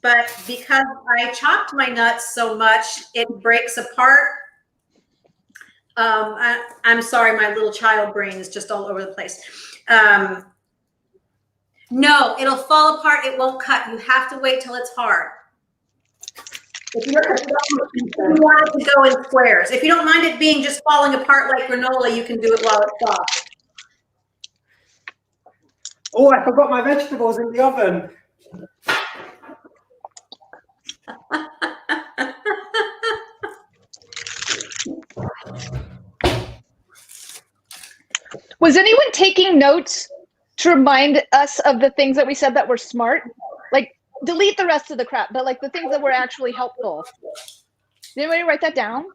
but because I chopped my nuts so much, it breaks apart. I'm sorry, my little child brain is just all over the place. No, it'll fall apart. It won't cut. You have to wait till it's hard. If you want it to go in squares. If you don't mind it being just falling apart like granola, you can do it while it's soft. Oh, I forgot my vegetables in the oven. Was anyone taking notes to remind us of the things that we said that were smart? Like, delete the rest of the crap, but like the things that were actually helpful. Did anybody write that down?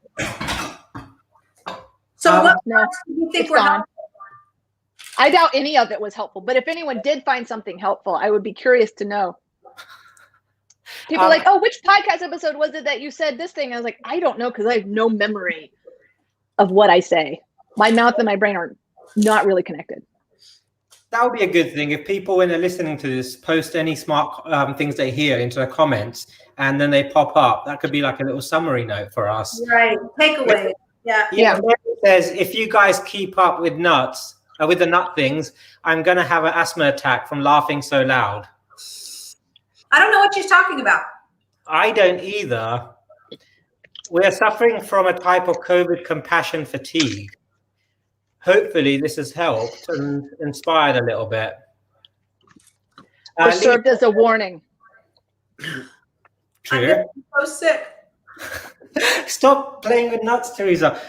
So what no, do you think it's were gone. helpful? I doubt any of it was helpful, but if anyone did find something helpful, I would be curious to know. People are like, oh, which podcast episode was it that you said this thing? I was like, I don't know, because I have no memory of what I say. My mouth and my brain are not really connected. That would be a good thing if people, when they're listening to this, post any smart things they hear into the comments, and then they pop up. That could be like a little summary note for us. Right. Takeaway. Yeah. Yeah. Mary says, if you guys keep up with nuts, with the nut things, I'm going to have an asthma attack from laughing so loud. I don't know what she's talking about. I don't either. We are suffering from a type of COVID compassion fatigue. Hopefully this has helped and inspired a little bit. Or served as a warning. True. I'm so sick. Stop playing with nuts, Theresa.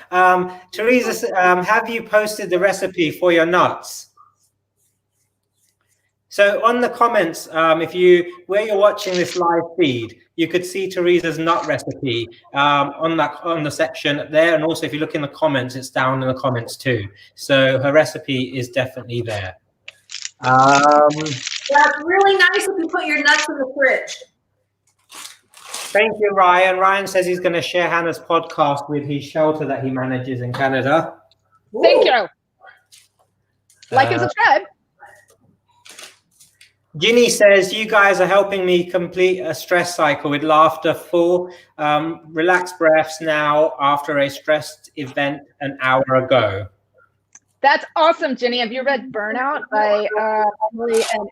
Theresa, have you posted the recipe for your nuts? So on the comments, where you're watching this live feed, you could see Theresa's nut recipe on the section there, and also if you look in the comments, it's down in the comments too. So her recipe is definitely there. That's really nice if you put your nuts in the fridge. Thank you, Ryan. Ryan says he's going to share Hannah's podcast with his shelter that he manages in Canada. Thank you. Like and subscribe. Ginny says, you guys are helping me complete a stress cycle with laughter, full relaxed breaths now after a stressed event an hour ago. That's awesome, Ginny. Have you read Burnout by Emily and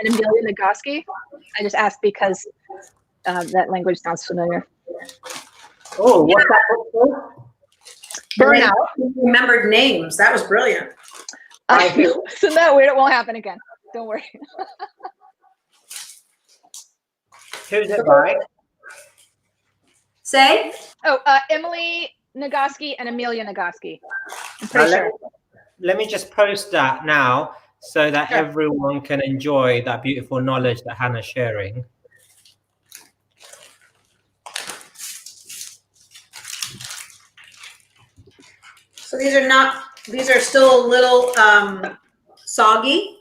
Amelia Nagoski? I just asked because that language sounds familiar. Oh, what's that book called? Burnout. Remembered names. That was brilliant. Isn't that weird? It won't happen again. Don't worry. Who's it by? Say? Oh, Emily Nagoski and Amelia Nagoski. I'm pretty sure. Let me just post that now so that everyone can enjoy that beautiful knowledge that Hannah's sharing. So these are still a little soggy.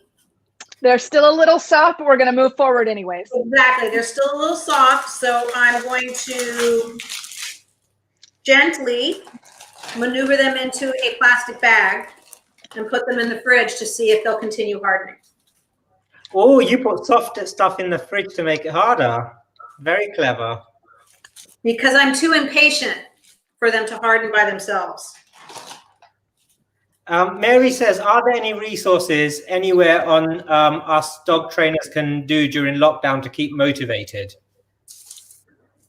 They're still a little soft, but we're going to move forward anyways. Exactly. They're still a little soft, so I'm going to gently maneuver them into a plastic bag and put them in the fridge to see if they'll continue hardening. Oh, you put soft stuff in the fridge to make it harder. Very clever. Because I'm too impatient for them to harden by themselves. Mary says, are there any resources anywhere on us dog trainers can do during lockdown to keep motivated?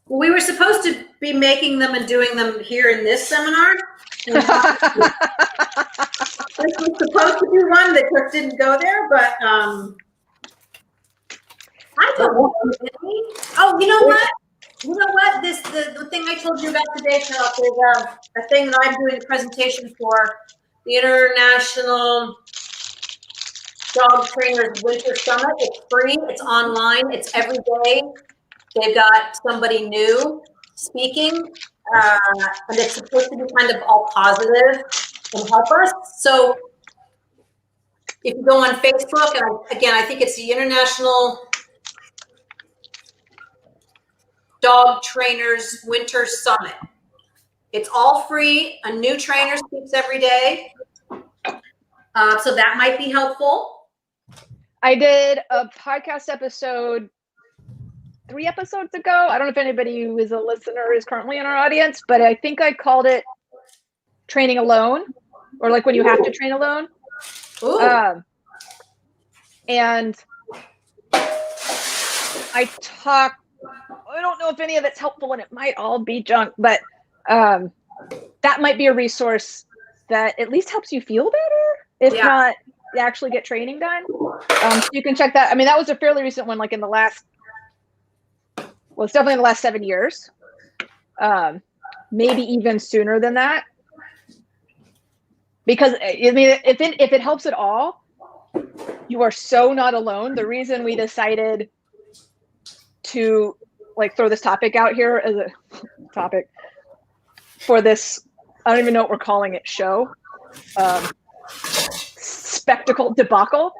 Well, we were supposed to be making them and doing them here in this seminar. This was supposed to be one that just didn't go there, but I don't know. Oh, you know what? You know what? The thing I told you about today, Carol, there's a thing that I'm doing a presentation for the International Dog Trainers Winter Summit. It's free. It's online. It's every day. They've got somebody new speaking, and it's supposed to be kind of all positive and help us. So if you go on Facebook, and again, I think it's the International Dog Trainers Winter Summit. It's all free. A new trainer speaks every day. So that might be helpful. I did a podcast episode 3 episodes ago. I don't know if anybody who is a listener is currently in our audience, but I think I called it Training Alone, or like when you have to train alone. And I don't know if any of it's helpful, and it might all be junk, but that might be a resource that at least helps you feel better, if not actually get training done. So you can check that. I mean, that was a fairly recent one, like in the last, well, it's definitely in the last 7 years, maybe even sooner than that. Because I mean, if it helps at all, you are so not alone. The reason we decided to like throw this topic out here as a topic for this, I don't even know what we're calling it, show, spectacle debacle,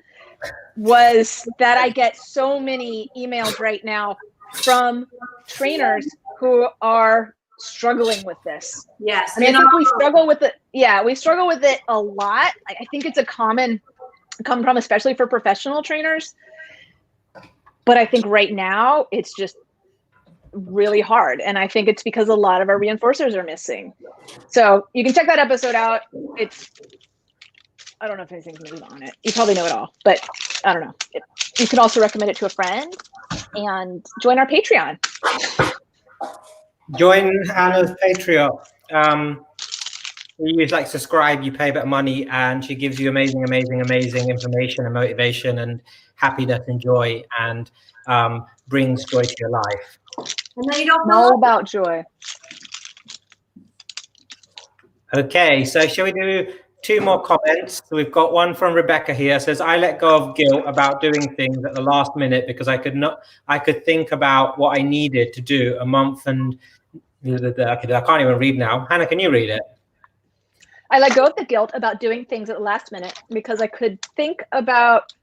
was that I get so many emails right now from trainers who are struggling with this. Yes. I mean, I think we struggle with it. Yeah, we struggle with it a lot. I think it's a common problem, especially for professional trainers. But I think right now it's just really hard. And I think it's because a lot of our reinforcers are missing. So you can check that episode out. I don't know if anything's new on it. You probably know it all, but I don't know. You can also recommend it to a friend and join our Patreon. Join Hannah's Patreon. You like subscribe, you pay a bit of money, and she gives you amazing information and motivation and happiness and joy, and brings joy to your life. And then you don't know about joy. Okay, so shall we do 2 more comments? So we've got one from Rebecca here. Says, I let go of guilt about doing things at the last minute because I could think about what I needed to do a month and I can't even read now. Hannah, can you read it? I let go of the guilt about doing things at the last minute because I could think about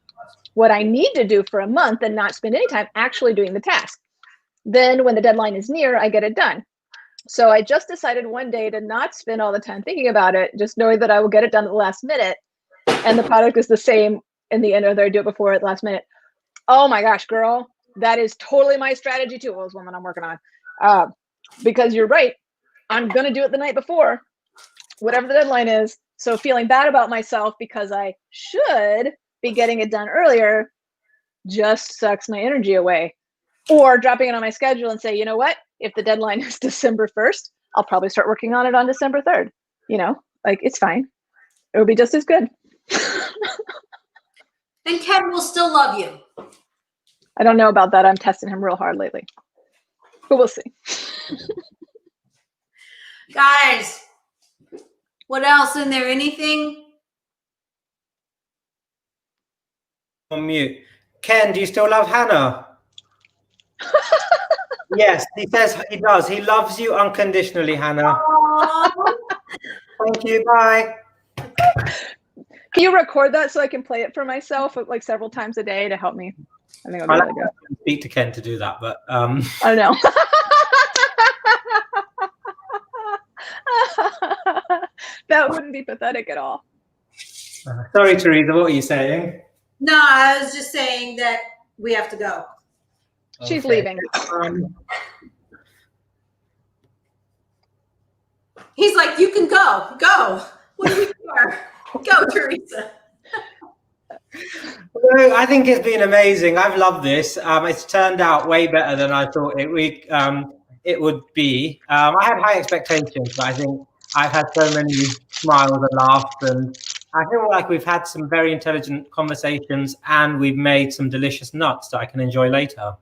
what I need to do for a month and not spend any time actually doing the task. Then when the deadline is near, I get it done. So I just decided one day to not spend all the time thinking about it, just knowing that I will get it done at the last minute. And the product is the same in the end, whether I do it before or at the last minute. Oh my gosh, girl, that is totally my strategy too. Well, it was one that I'm working on. Because you're right, I'm going to do it the night before, whatever the deadline is. So feeling bad about myself because I should be getting it done earlier just sucks my energy away. Or dropping it on my schedule and say, you know what, if the deadline is December 1st, I'll probably start working on it on December 3rd. You know, like it's fine. It'll be just as good. And Ken will still love you. I don't know about that. I'm testing him real hard lately. But we'll see. Guys, what else in there? Anything? On mute. Ken, do you still love Hannah? Yes, he says he does. He loves you unconditionally, Hannah. Thank you. Bye. Can you record that so I can play it for myself like several times a day to help me? I think I'll be really good. Speak to Ken to do that, but I don't know. That wouldn't be pathetic at all. Sorry, Theresa, what were you saying? No, I was just saying that we have to go. She's leaving. He's like, you can go. Go. What do we care? Go, Theresa. Well, I think it's been amazing. I've loved this. It's turned out way better than I thought it would be. I had high expectations, but I think I've had so many smiles and laughs, and I feel like we've had some very intelligent conversations, and we've made some delicious nuts that I can enjoy later.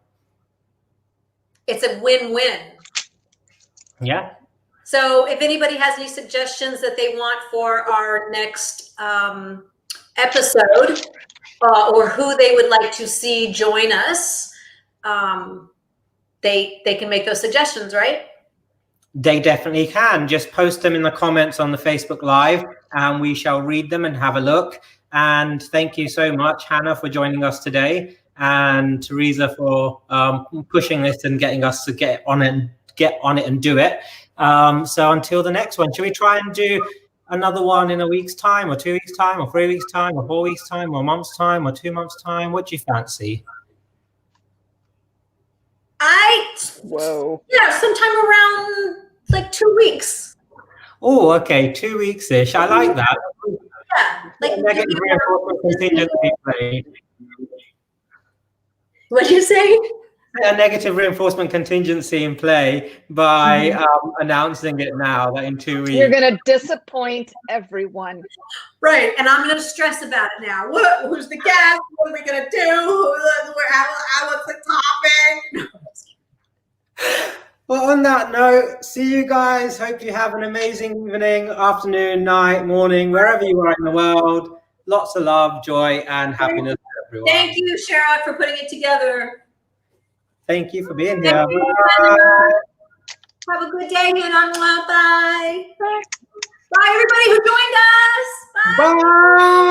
It's a win-win. Yeah. So if anybody has any suggestions that they want for our next episode, or who they would like to see join us, they can make those suggestions, right? They definitely can. Just post them in the comments on the Facebook Live, and we shall read them and have a look. And thank you so much, Hannah, for joining us today, and Theresa for pushing this and getting us to get on it and do it. So until the next one, should we try and do another one in a week's time, or 2 weeks' time, or 3 weeks' time, or 4 weeks' time, or a month's time, or 2 months' time? What do you fancy? Whoa. Sometime around like 2 weeks. Oh, okay, 2 weeks-ish. I like that. Yeah, like Negative reinforcement contingency play. What'd you say? A negative reinforcement contingency in play by announcing it now that in 2 weeks. You're going to disappoint everyone. Right, and I'm going to stress about it now. Who's the guest? What are we going to do? What's the topic? Well, on that note, see you guys. Hope you have an amazing evening, afternoon, night, morning, wherever you are in the world. Lots of love, joy, and happiness to everyone. Thank you, Chirag, for putting it together. Thank you for being here. Have a good day, and bye. Bye, everybody who joined us. Bye. Bye.